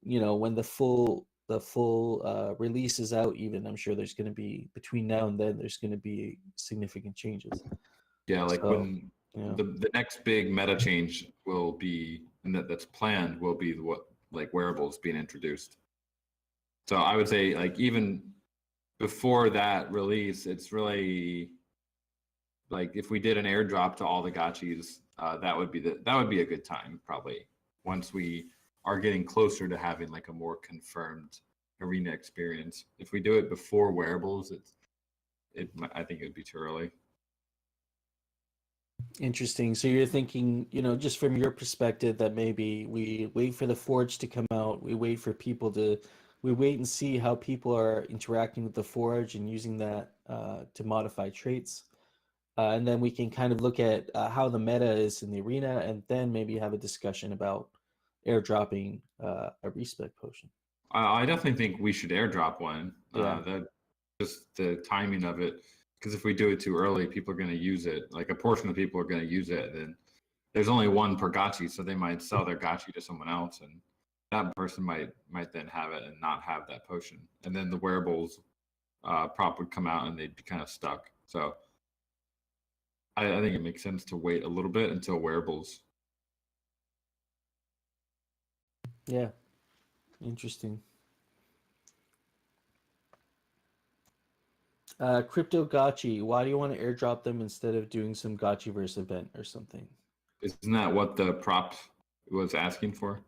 Speaker 1: When the full release is out, even I'm sure there's going to be between now and then there's going to be significant changes.
Speaker 2: Yeah, like when the next big meta change will be, and that's planned, will be like wearables being introduced. So I would say, like, even before that release, it's really like if we did an airdrop to all the gachis, that would be a good time probably once we are getting closer to having like a more confirmed arena experience. If we do it before wearables, I think it would be too early.
Speaker 1: Interesting. So you're thinking, just from your perspective, that maybe we wait for the forge to come out, we wait and see how people are interacting with the forge and using that to modify traits. And then we can kind of look at how the meta is in the arena, and then maybe have a discussion about airdropping a respec potion.
Speaker 2: I definitely think we should airdrop one.
Speaker 1: Yeah.
Speaker 2: That just the timing of it, because if we do it too early, people are going to use it. Like a portion of people are going to use it. Then there's only one per gachi, so they might sell their gachi to someone else, and that person might then have it and not have that potion. And then the wearables prop would come out, and they'd be kind of stuck. So I think it makes sense to wait a little bit until wearables.
Speaker 1: Yeah. Interesting. Crypto Gachi, why do you want to airdrop them instead of doing some Gachiverse event or something?
Speaker 2: Isn't that what the prop was asking for?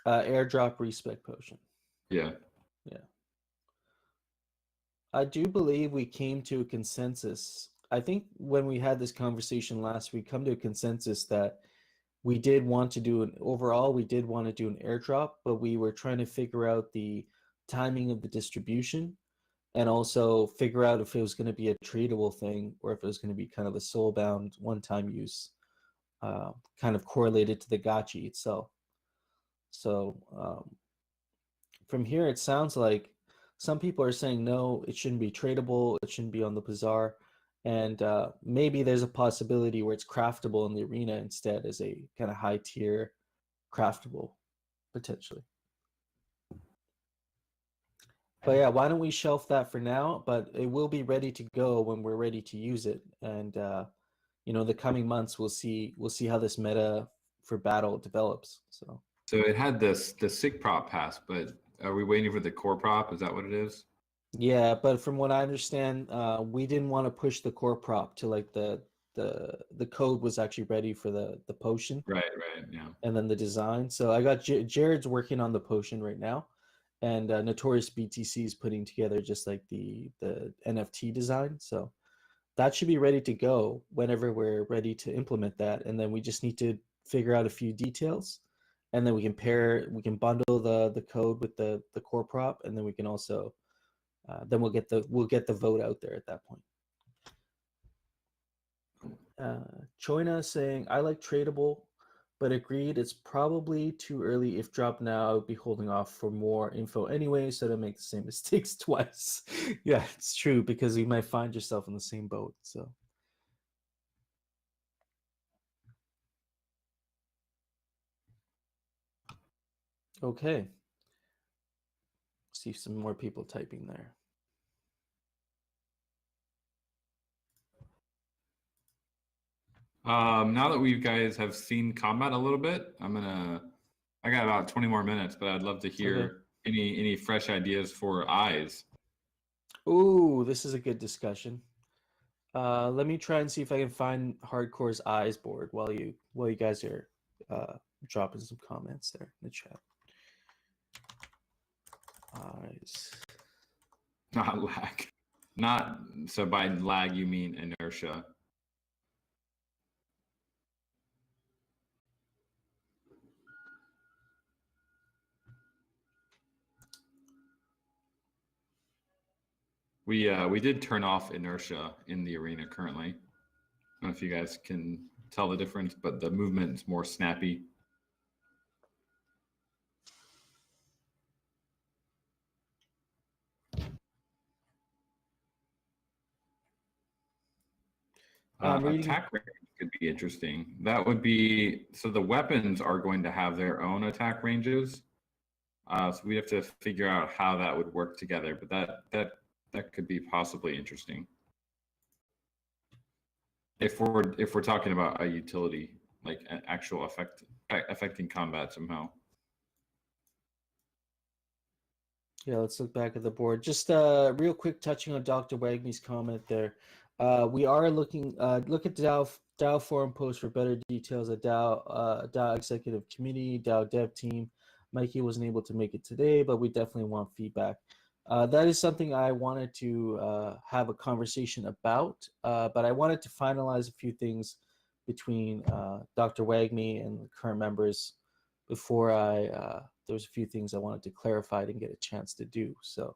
Speaker 1: Airdrop respec potion.
Speaker 2: Yeah.
Speaker 1: Yeah. I do believe we came to a consensus. I think when we had this conversation last week, come to a consensus that we did want to do we did want to do an airdrop, but we were trying to figure out the timing of the distribution and also figure out if it was going to be a tradable thing or if it was going to be kind of a soul bound one-time use, kind of correlated to the gotchi itself. So from here, it sounds like some people are saying no, it shouldn't be tradable, it shouldn't be on the bazaar, and maybe there's a possibility where it's craftable in the arena instead as a kind of high tier craftable potentially. But yeah, why don't we shelf that for now? But it will be ready to go when we're ready to use it, and the coming months we'll see how this meta for battle develops. So
Speaker 2: it had the SIG prop pass, but are we waiting for the core prop? Is that what it is?
Speaker 1: yeah, but from what I understand, we didn't want to push the core prop to like the code was actually ready for the potion.
Speaker 2: Right, yeah.
Speaker 1: And then the design. So I got Jared's working on the potion right now, and Notorious BTC is putting together just like the NFT design. So that should be ready to go whenever we're ready to implement that, and then we just need to figure out a few details, and then we can bundle the code with the core prop, and then we can also then we'll get the vote out there at that point. Choina saying, I like tradable, but agreed it's probably too early. If dropped now, I would be holding off for more info anyway, so to make the same mistakes twice. Yeah, it's true, because you might find yourself in the same boat. So okay. See some more people typing there.
Speaker 2: Now that we guys have seen combat a little bit, I got about 20 more minutes, but I'd love to hear any fresh ideas for eyes.
Speaker 1: Ooh, this is a good discussion. Let me try and see if I can find Hardcore's eyes board while you guys are dropping some comments there in the chat. Eyes.
Speaker 2: Not lag. Not so by lag you mean inertia. We did turn off inertia in the arena currently. I don't know if you guys can tell the difference, but the movement is more snappy. Attack range could be interesting. That would be, so the weapons are going to have their own attack ranges. So we have to figure out how that would work together, but that could be possibly interesting. If we're talking about a utility, like an actual affecting combat somehow.
Speaker 1: Yeah, let's look back at the board. Just real quick, touching on Dr. Wagme's comment there. We are looking look at the DAO forum post for better details. A DAO executive committee, DAO dev team. Mikey wasn't able to make it today, but we definitely want feedback. That is something I wanted to have a conversation about, but I wanted to finalize a few things between Dr. Wagme and the current members before there was a few things I wanted to clarify and get a chance to do. So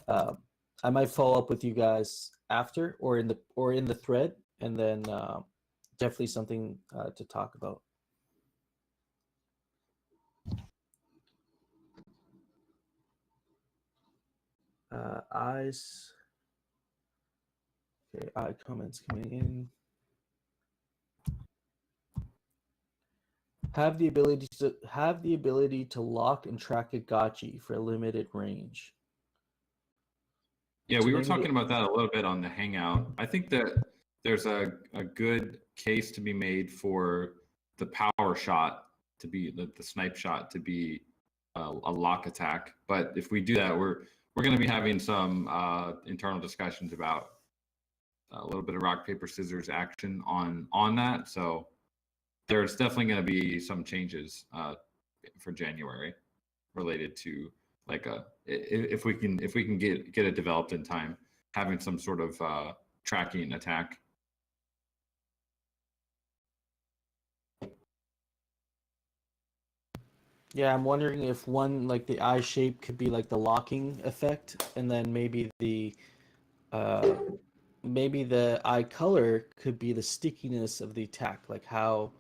Speaker 1: I might follow up with you guys after or in the thread, and then definitely something to talk about. Eyes. Okay, eye comments coming in. Have the ability to lock and track a gotchi for a limited range.
Speaker 2: Yeah, we were talking about that a little bit on the Hangout. I think that there's a good case to be made for the power shot to be the snipe shot to be a lock attack. But if we do that, we're going to be having some internal discussions about a little bit of rock paper scissors action on that. So there's definitely going to be some changes for January related to like if we can get it developed in time, having some sort of tracking attack.
Speaker 1: Yeah, I'm wondering if one, like the eye shape, could be like the locking effect, and then uh, maybe the eye color could be the stickiness of the attack. Like how,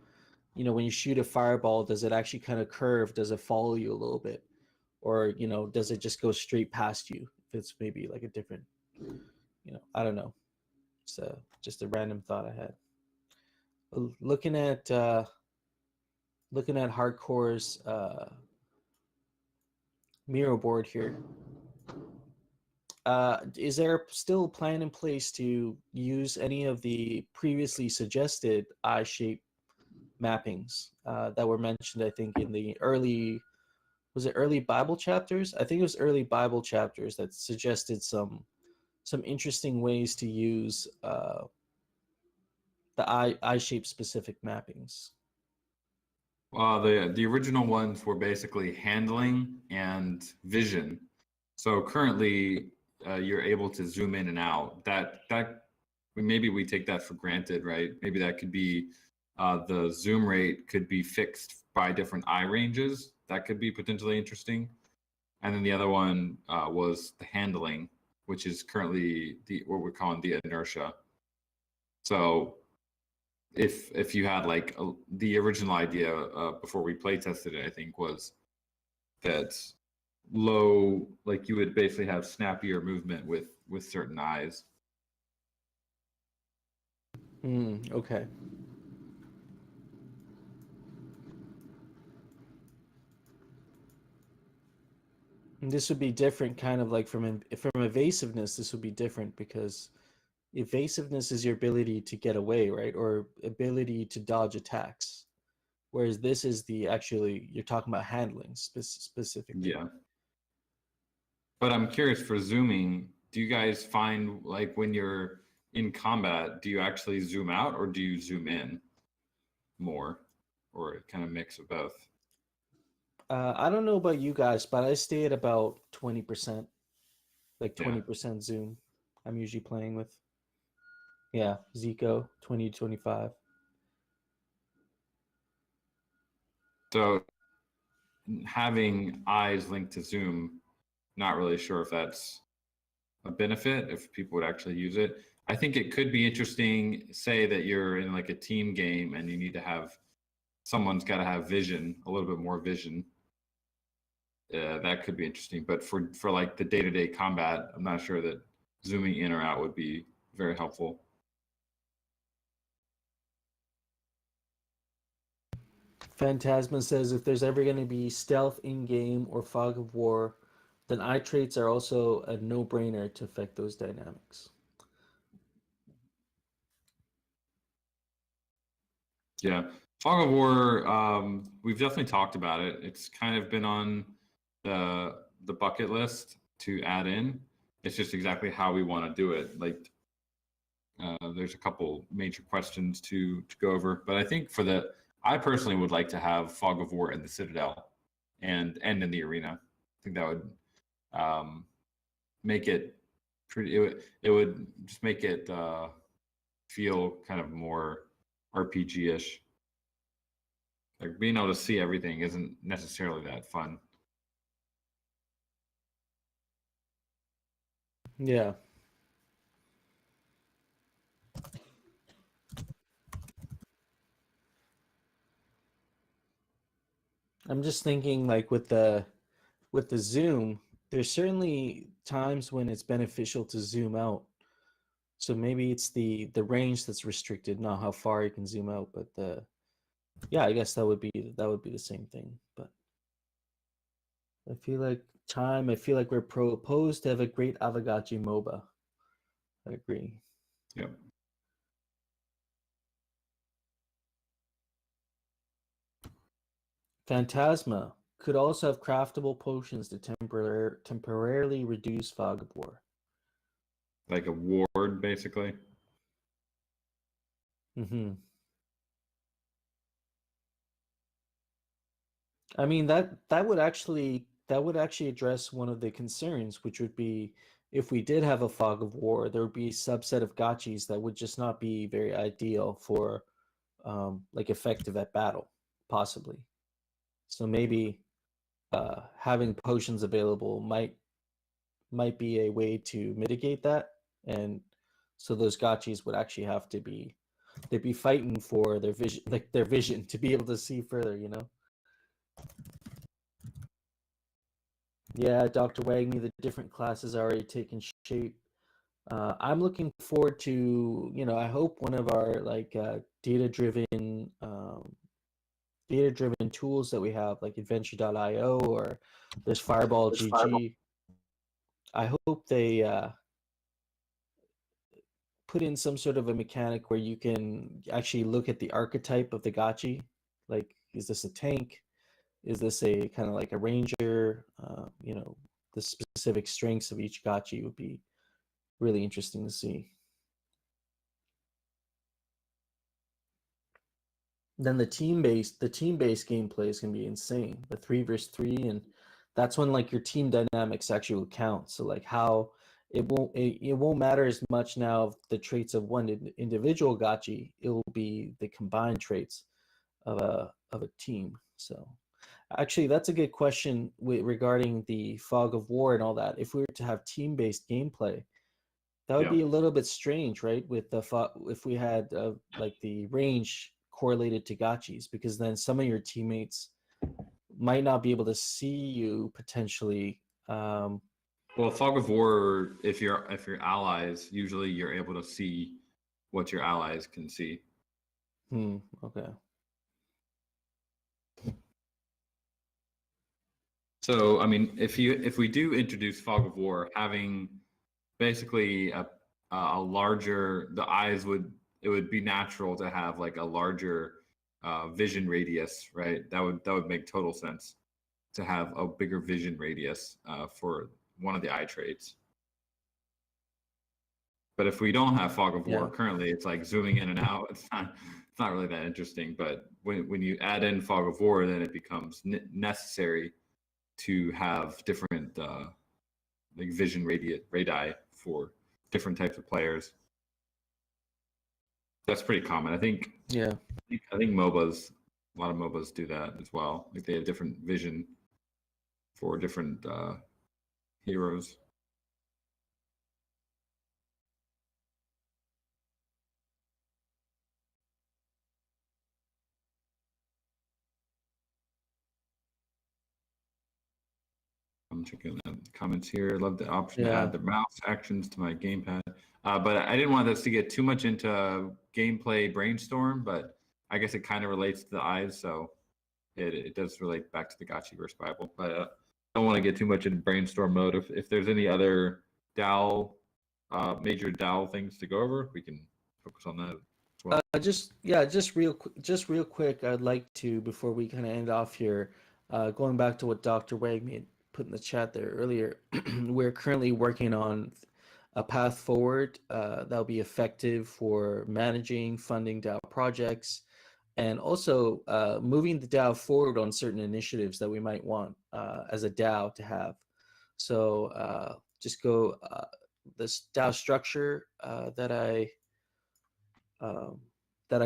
Speaker 1: when you shoot a fireball, does it actually kind of curve? Does it follow you a little bit, or does it just go straight past you? If it's maybe like a different, I don't know. It's just a random thought I had. Looking at hardcore's Miro board here. Is there still a plan in place to use any of the previously suggested eye shape mappings that were mentioned? I think in the early Bible chapters? I think it was early Bible chapters that suggested some interesting ways to use the eye shape specific mappings.
Speaker 2: The original ones were basically handling and vision. So currently, you're able to zoom in and out. That maybe we take that for granted, right? Maybe that could be the zoom rate could be fixed by different eye ranges. That could be potentially interesting. And then the other one was the handling, which is currently what we're calling the inertia. So if you had like the original idea before we play tested it, I think was that low, like you would basically have snappier movement with certain eyes.
Speaker 1: Okay. And this would be different, kind of like from evasiveness. This would be different because evasiveness is your ability to get away, right, or ability to dodge attacks. Whereas this is you're talking about handling specifically.
Speaker 2: Yeah. But I'm curious for zooming, do you guys find like when you're in combat, do you actually zoom out or do you zoom in more, or kind of mix of both?
Speaker 1: I don't know about you guys, but I stay at about 20%, like
Speaker 2: Yeah.
Speaker 1: 20% zoom. I'm usually playing with, yeah, Zico, 20 to 25.
Speaker 2: So having eyes linked to zoom, not really sure if that's a benefit, if people would actually use it. I think it could be interesting, say that you're in like a team game and you need to have someone's got to have vision, a little bit more vision. That could be interesting. But for like the day-to-day combat, I'm not sure that zooming in or out would be very helpful.
Speaker 1: Phantasma says if there's ever going to be stealth in game or fog of war, then eye traits are also a no-brainer to affect those dynamics.
Speaker 2: Yeah, fog of war. We've definitely talked about it. It's kind of been on the bucket list to add in. It's just exactly how we want to do it. Like, there's a couple major questions to go over, but I think I personally would like to have fog of war in the Citadel and in the arena. I think that would make it pretty. It would just make it feel kind of more RPG-ish. Like being able to see everything isn't necessarily that fun.
Speaker 1: Yeah. I'm just thinking like with the zoom, there's certainly times when it's beneficial to zoom out. So maybe it's the range that's restricted, not how far you can zoom out, but yeah, I guess that would be the same thing. But I feel like we're proposed to have a great Aavegotchi MOBA. I agree.
Speaker 2: Yep.
Speaker 1: Phantasma could also have craftable potions to temporarily reduce fog of war.
Speaker 2: Like a ward, basically.
Speaker 1: Mm-hmm. I mean that would actually that would actually address one of the concerns, which would be if we did have a fog of war, there would be a subset of gotchis that would just not be very ideal for like effective at battle, possibly. So maybe having potions available might be a way to mitigate that, and so those gotchis would actually have to be they'd be fighting for their vision, like their vision, to be able to see further. Yeah, Dr. Wagner, the different classes are already taking shape. I'm looking forward to, I hope one of our like data-driven tools that we have, like Adventure.io or there's Fireball GG. I hope they put in some sort of a mechanic where you can actually look at the archetype of the gotchi. Like, is this a tank? Is this a kind of like a ranger? The specific strengths of each gotchi would be really interesting to see. Then the team-based gameplay is going to be insane. The 3 versus 3, and that's when like your team dynamics actually will count. So like how it won't matter as much now of the traits of one individual gotchi. It will be the combined traits of a team. So actually, that's a good question regarding the fog of war and all that. If we were to have team-based gameplay, that would be a little bit strange, right? With if we had like the range correlated to gotchis, because then some of your teammates might not be able to see you potentially.
Speaker 2: Well, fog of war, if you're allies, usually you're able to see what your allies can see.
Speaker 1: Okay.
Speaker 2: So, I mean, if we do introduce fog of war, having basically a larger, it would be natural to have like a larger vision radius, right? That would make total sense to have a bigger vision radius for one of the eye traits. But if we don't have fog of war currently, it's like zooming in and out. It's not really that interesting. But when you add in fog of war, then it becomes necessary to have different like vision radii for different types of players. That's pretty common. I think.
Speaker 1: Yeah.
Speaker 2: I think MOBAs, a lot of MOBAs do that as well. Like they have different vision for different heroes. I'm checking the comments here. Love the option to add the mouse actions to my gamepad. But I didn't want us to get too much into gameplay brainstorm, but I guess it kind of relates to the eyes, so it does relate back to the Gotchi versus Bible. But I don't want to get too much in brainstorm mode. If there's any other DAO, major DAO things to go over, we can focus on that as well.
Speaker 1: Just real quick, I'd like to, before we kind of end off here, going back to what Dr. Wagme put in the chat there earlier, we're currently working on a path forward that'll be effective for managing, funding DAO projects, and also moving the DAO forward on certain initiatives that we might want as a DAO to have. So just go this DAO structure that I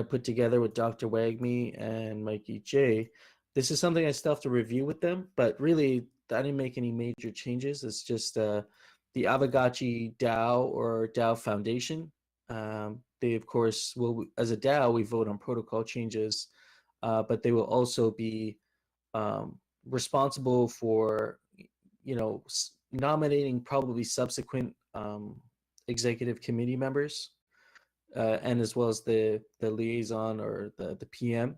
Speaker 1: put together with Dr. Wagme and Mikey J. This is something I still have to review with them, but really I didn't make any major changes. It's just the Aavegotchi DAO or DAO Foundation. They, of course, will, as a DAO, we vote on protocol changes, but they will also be responsible for, nominating probably subsequent executive committee members, and as well as the liaison or the PM.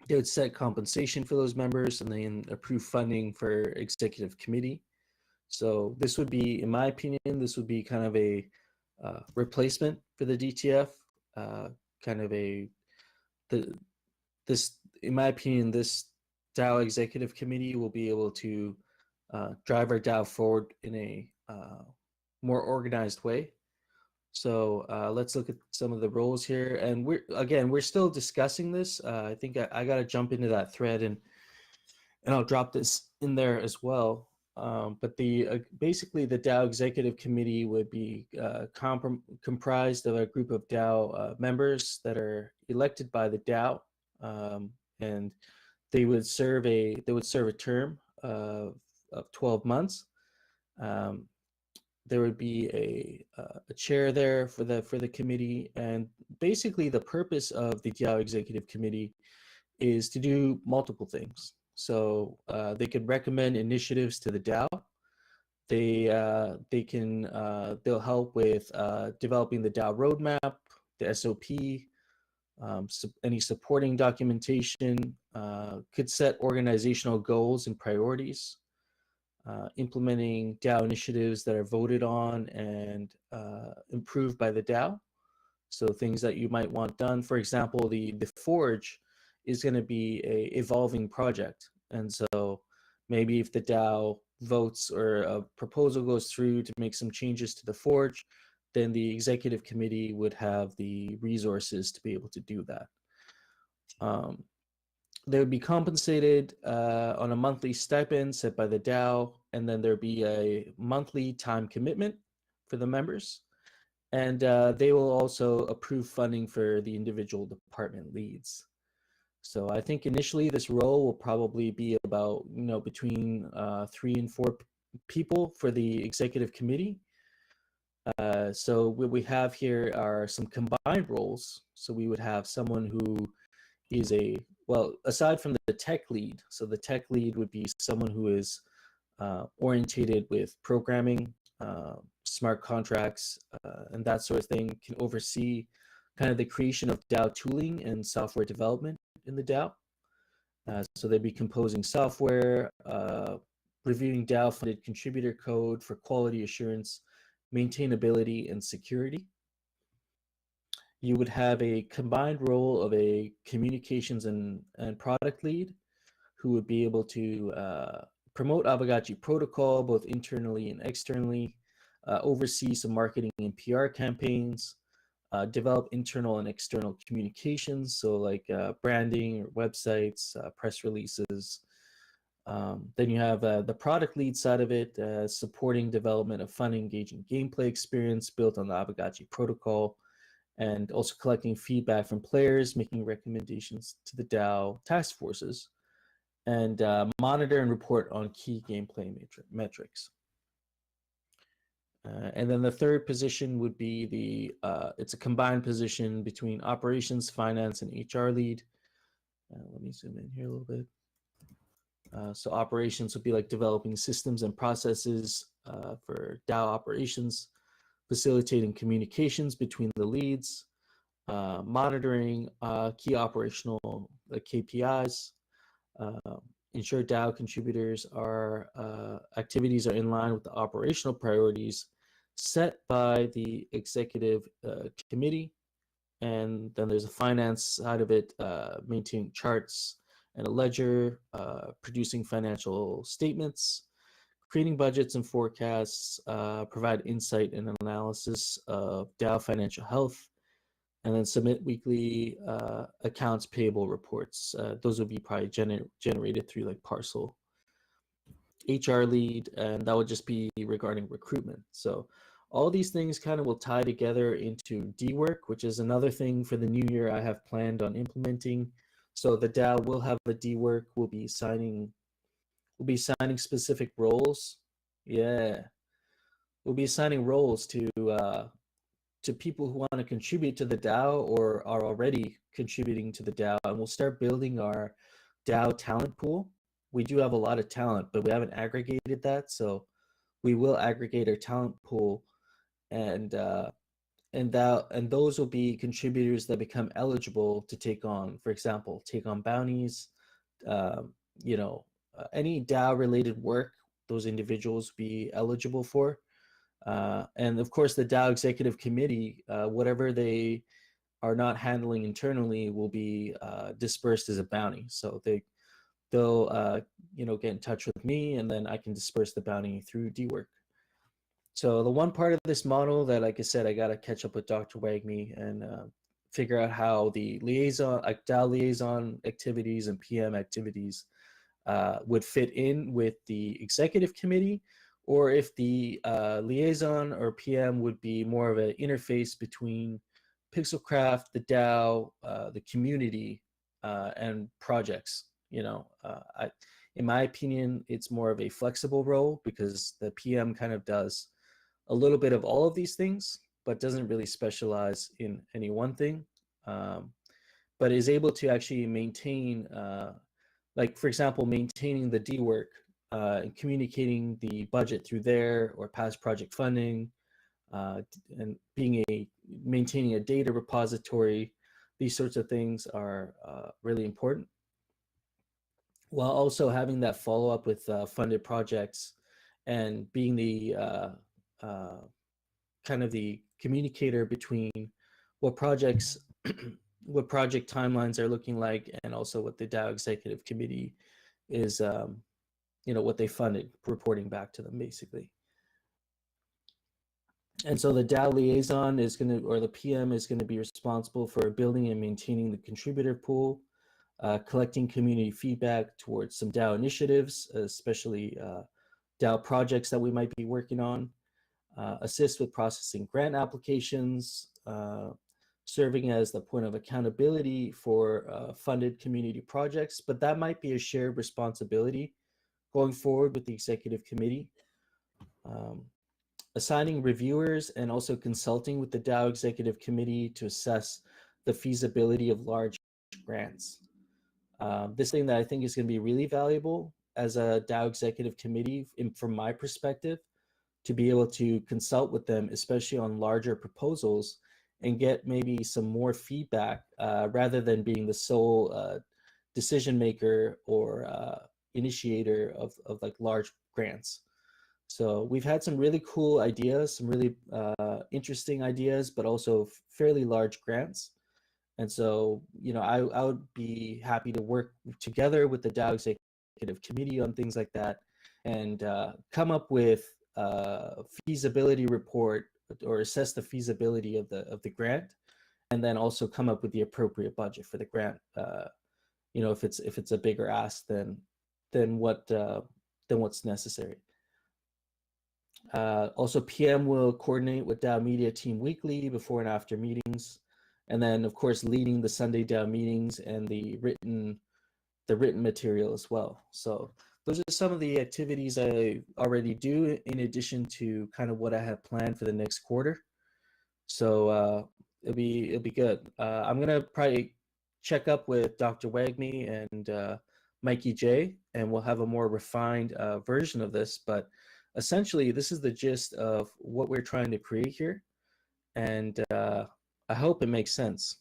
Speaker 1: They would set compensation for those members and then approve funding for executive committee. So this would be, in my opinion, this would be kind of a replacement for the DTF. In my opinion, this DAO executive committee will be able to drive our DAO forward in a more organized way. So let's look at some of the roles here, and we're still discussing this. I think I got to jump into that thread and I'll drop this in there as well. But the basically the DAO executive committee would be comprised of a group of DAO members that are elected by the DAO, and they would serve a term of 12 months. There would be a chair there for the committee, and basically the purpose of the DAO executive committee is to do multiple things. So they could recommend initiatives to the DAO. They'll help with developing the DAO roadmap, the SOP, any supporting documentation, could set organizational goals and priorities, implementing DAO initiatives that are voted on and improved by the DAO. So things that you might want done, for example, the Forge is going to be a evolving project. And so maybe if the DAO votes or a proposal goes through to make some changes to the Forge, then the executive committee would have the resources to be able to do that. They would be compensated on a monthly stipend set by the DAO, and then there'd be a monthly time commitment for the members. And they will also approve funding for the individual department leads. So I think initially this role will probably be about, between 3 and 4 people for the executive committee. So what we have here are some combined roles. So we would have someone who is aside from the tech lead. So the tech lead would be someone who is orientated with programming, smart contracts, and that sort of thing, can oversee kind of the creation of DAO tooling and software development in the DAO. So they'd be composing software, reviewing DAO-funded contributor code for quality assurance, maintainability, and security. You would have a combined role of a communications and product lead who would be able to promote Aavegotchi protocol both internally and externally, oversee some marketing and PR campaigns, develop internal and external communications, so like branding or websites, press releases. Then you have the product lead side of it, supporting development of fun, engaging gameplay experience built on the Aavegotchi protocol, and also collecting feedback from players, making recommendations to the DAO task forces, and monitor and report on key gameplay metrics. And then the third position would be it's a combined position between operations, finance, and HR lead. Let me zoom in here a little bit. So operations would be like developing systems and processes for DAO operations, facilitating communications between the leads, monitoring key operational KPIs, ensure DAO contributors activities are in line with the operational priorities set by the executive committee. And then there's a finance side of it, maintaining charts and a ledger, producing financial statements, creating budgets and forecasts, provide insight and analysis of DAO financial health, and then submit weekly accounts payable reports. Those would be probably generated through like Parcel. HR lead, and that would just be regarding recruitment. So all these things kind of will tie together into D work, which is another thing for the new year I have planned on implementing. So the DAO will have a D work. We'll be signing specific roles. Yeah, we'll be assigning roles to people who want to contribute to the DAO or are already contributing to the DAO, and we'll start building our DAO talent pool. We do have a lot of talent, but we haven't aggregated that, so we will aggregate our talent pool, and those will be contributors that become eligible to take on, for example, bounties, any DAO related work those individuals be eligible for. And of course, the DAO executive committee, whatever they are not handling internally will be dispersed as a bounty. So they'll get in touch with me, and then I can disperse the bounty through DWork. So the one part of this model that, like I said, I got to catch up with Dr. Wagme and figure out how the DAO liaison activities and PM activities would fit in with the executive committee, or if the liaison or PM would be more of an interface between Pixelcraft, the DAO, the community, and projects. In my opinion, it's more of a flexible role because the PM kind of does a little bit of all of these things, but doesn't really specialize in any one thing, but is able to actually maintain, like for example, maintaining the D work, and communicating the budget through there or past project funding, and maintaining a data repository. These sorts of things are really important, while also having that follow up with funded projects and being the kind of the communicator between what projects, what project timelines are looking like, and also what the DAO executive committee is, what they funded, reporting back to them basically. And so the DAO liaison is going to, or the PM is going to be responsible for building and maintaining the contributor pool, collecting community feedback towards some DAO initiatives, especially DAO projects that we might be working on, assist with processing grant applications, serving as the point of accountability for funded community projects, but that might be a shared responsibility going forward with the executive committee. Assigning reviewers and also consulting with the DAO executive committee to assess the feasibility of large grants. This thing that I think is going to be really valuable as a DAO executive committee, from my perspective, to be able to consult with them, especially on larger proposals, and get maybe some more feedback, rather than being the sole decision maker or initiator of like large grants. So we've had some really cool ideas, some really interesting ideas, but also fairly large grants. And so, I would be happy to work together with the DAO executive committee on things like that, and come up with a feasibility report or assess the feasibility of the grant, and then also come up with the appropriate budget for the grant. If it's a bigger ask than what's necessary. Also, PM will coordinate with DAO Media team weekly before and after meetings, and then of course leading the Sunday DAO meetings and the written material as well. So those are some of the activities I already do, in addition to kind of what I have planned for the next quarter. So it'll be good. I'm gonna probably check up with Dr. Wagme and Mikey J, and we'll have a more refined version of this. But essentially, this is the gist of what we're trying to create here, and I hope it makes sense.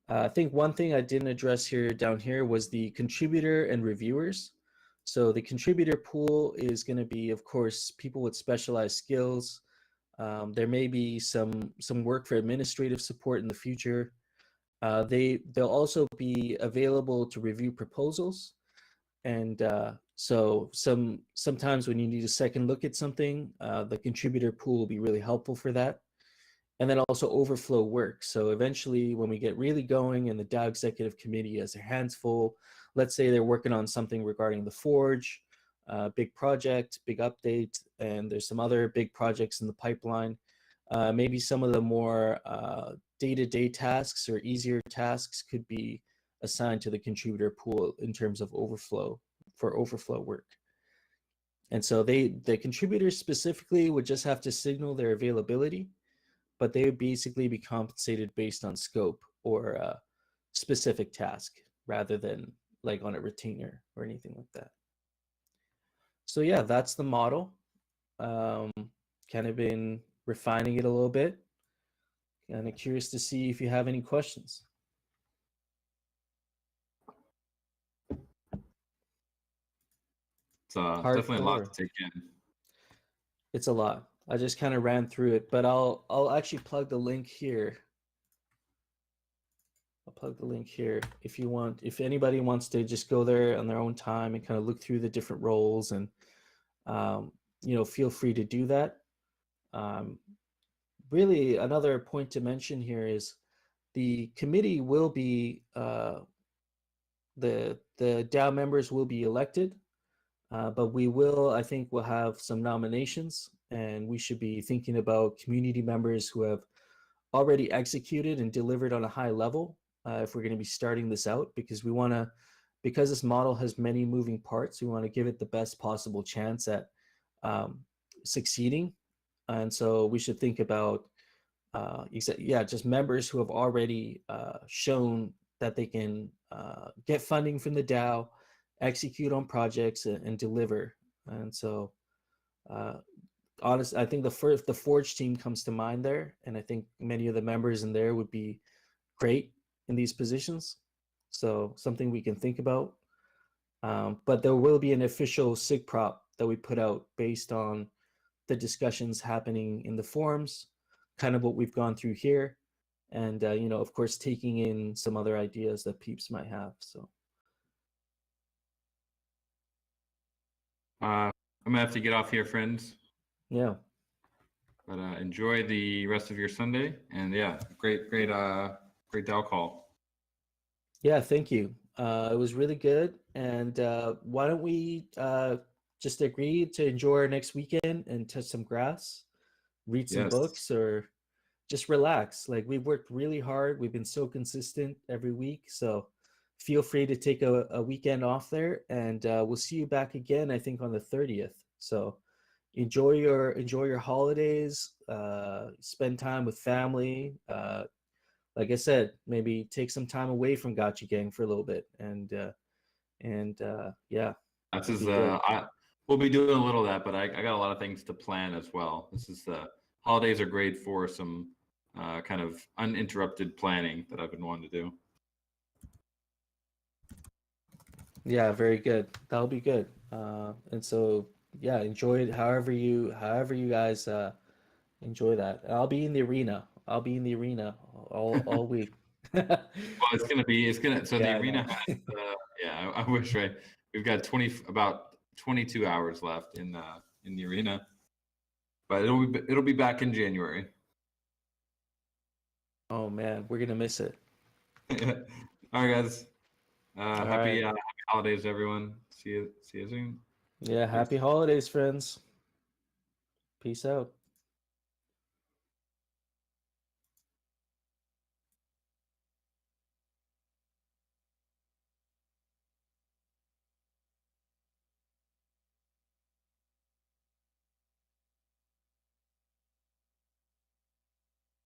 Speaker 1: I think one thing I didn't address down here was the contributor and reviewers. So the contributor pool is going to be, of course, people with specialized skills. There may be some work for administrative support in the future. They'll also be available to review proposals. And so sometimes when you need a second look at something, the contributor pool will be really helpful for that. And then also overflow work. So eventually when we get really going and the DAO executive committee has their hands full, let's say they're working on something regarding the Forge, big project, big update, and there's some other big projects in the pipeline. Maybe some of the more day-to-day tasks or easier tasks could be assigned to the contributor pool in terms of overflow work. And so the contributors specifically would just have to signal their availability, but they would basically be compensated based on scope or a specific task rather than like on a retainer or anything like that. So yeah, that's the model. Kind of been refining it a little bit. Kind of curious to see if you have any questions.
Speaker 2: It's definitely a lot to take in.
Speaker 1: It's a lot. I just kind of ran through it, but I'll actually plug the link here. I'll plug the link here if you want. If anybody wants to just go there on their own time and kind of look through the different roles, and feel free to do that. Really, another point to mention here is the committee will be the DAO members will be elected, but I think we'll have some nominations, and we should be thinking about community members who have already executed and delivered on a high level. If we're going to be starting this out, because because this model has many moving parts, we want to give it the best possible chance at succeeding. And so we should think about, just members who have already shown that they can get funding from the DAO, execute on projects, and deliver. And so, honestly, I think the Forge team comes to mind there, and I think many of the members in there would be great in these positions. So something we can think about. But there will be an official SIG prop that we put out based on the discussions happening in the forums, kind of what we've gone through here, and of course, taking in some other ideas that peeps might have. So
Speaker 2: I'm gonna have to get off here, friends.
Speaker 1: yeah,
Speaker 2: But enjoy the rest of your Sunday, and yeah, great DAO call.
Speaker 1: yeah, thank you. It was really good, and why don't we just agree to enjoy our next weekend and touch some grass, read some
Speaker 2: Yes.
Speaker 1: books, or just relax. Like, we've worked really hard. We've been so consistent every week. So feel free to take a weekend off there, and we'll see you back again, I think, on the 30th. So enjoy your holidays, spend time with family. Like I said, maybe take some time away from Gotcha Gang for a little bit, and yeah.
Speaker 2: This
Speaker 1: it'd
Speaker 2: is
Speaker 1: be good.
Speaker 2: we'll be doing a little of that, but I got a lot of things to plan as well. This is holidays are great for some kind of uninterrupted planning that I've been wanting to do.
Speaker 1: Yeah, very good. That'll be good. And so yeah, enjoy it however you guys enjoy that. I'll be in the arena. I'll be in the arena all week.
Speaker 2: Well, so
Speaker 1: Yeah,
Speaker 2: the
Speaker 1: I
Speaker 2: arena
Speaker 1: know.
Speaker 2: has yeah, I wish, right? We've got about 22 hours left in the arena, but it'll be back in January.
Speaker 1: Oh man, we're gonna miss it.
Speaker 2: All right, guys.
Speaker 1: All
Speaker 2: Happy
Speaker 1: right.
Speaker 2: holidays, everyone. See you soon.
Speaker 1: Yeah,
Speaker 2: Peace.
Speaker 1: happy holidays, friends. Peace out.